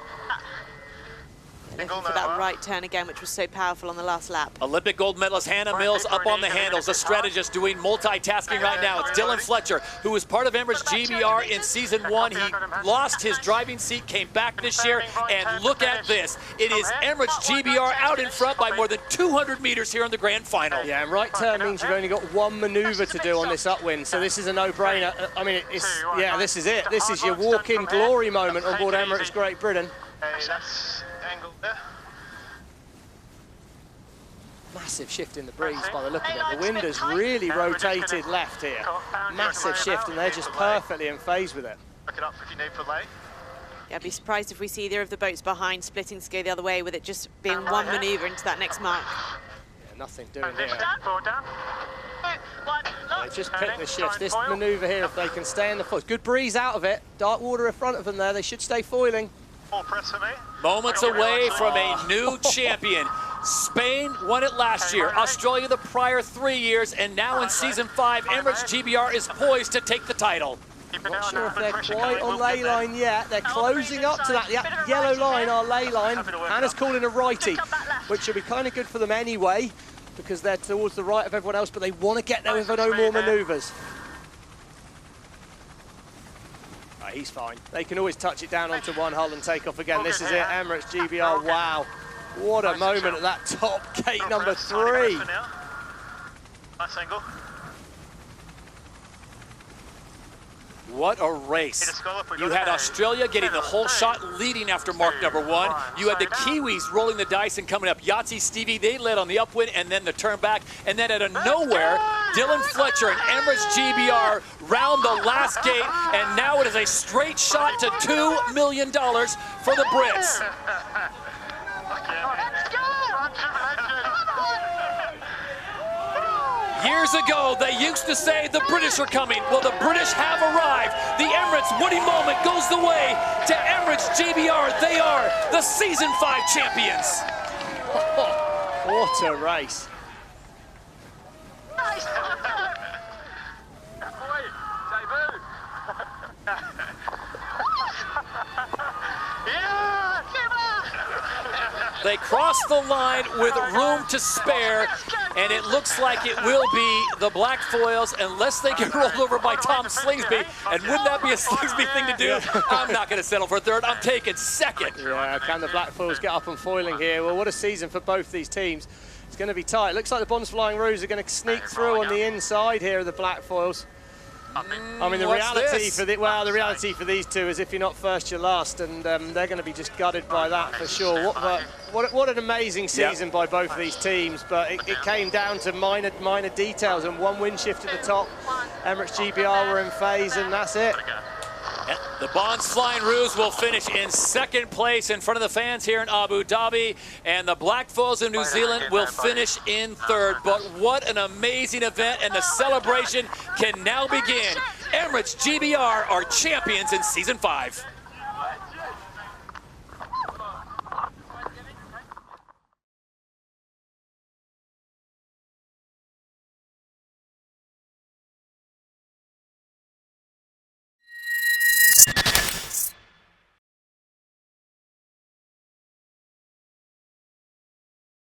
Looking for that right turn again, which was so powerful on the last lap. Olympic gold medalist Hannah Mills up on the handles, a strategist doing multitasking right now. It's Dylan Fletcher, who was part of Emirates GBR in season 1. He lost his driving seat, came back this year, and look at this. It is Emirates GBR out in front by more than 200 meters here in the grand final. Yeah, and right turn means you've only got 1 maneuver to do on this upwind, so this is a no-brainer. I mean, yeah, this is it. This is your walk-in glory moment on board Emirates Great Britain. Massive shift in the breeze by the look of it. The wind has really rotated left here. Massive shift, and they're just perfectly in phase with it. Look it up if you need for late. Yeah, I'd be surprised if we see either of the boats behind splitting to go the other way, with it just being 1 manoeuvre into that next mark. Yeah, nothing doing here. Down. They just picked the shift. This manoeuvre here, if they can stay in the foot. Good breeze out of it. Dark water in front of them there. They should stay foiling. More press for me. Moments away from a new champion. Spain won it last year, Australia the prior 3 years, and now in season 5, Emirates GBR is poised to take the title. Not sure if they're quite on lay line yet. They're closing up to that. The yellow line, our lay line. Hannah's calling a righty, which should be kind of good for them anyway, because they're towards the right of everyone else, but they want to get there with no more manoeuvres. He's fine. They can always touch it down onto one hull and take off again. This is it, Emirates GBR. Wow. What a moment at that top gate number 3. Nice angle. What a race. You had Australia getting the whole shot leading after mark number 1. You had the Kiwis rolling the dice and coming up. Yahtzee, Stevie, they led on the upwind and then the turn back. And then out of nowhere, Dylan Fletcher and Emirates GBR round the last gate. And now it is a straight shot to $2 million for the Brits. Years ago, they used to say the British are coming. Well, the British have arrived. The Emirates winning moment goes the way to Emirates GBR. They are the Season 5 champions. What a race. They cross the line with room to spare, and it looks like it will be the black foils unless they get rolled over by Tom Slingsby. And wouldn't that be a Slingsby thing to do? I'm not going to settle for third. I'm taking second. Yeah, can the black foils get up and foiling here? Well, what a season for both these teams. It's going to be tight. Looks like the Bonds Flying Roos are going to sneak through on the inside here of the black foils. I mean, the reality for these two is if you're not first, you're last, and they're going to be just gutted by that for sure. What an amazing season by both of these teams, but it came down to minor details, and one wind shift at the top. Emirates GBR were in phase, and that's it. The Bonds Flying Roos will finish in second place in front of the fans here in Abu Dhabi, and the Black Foils of New Zealand will finish in third. But what an amazing event, and the celebration can now begin. Emirates GBR are champions in Season 5.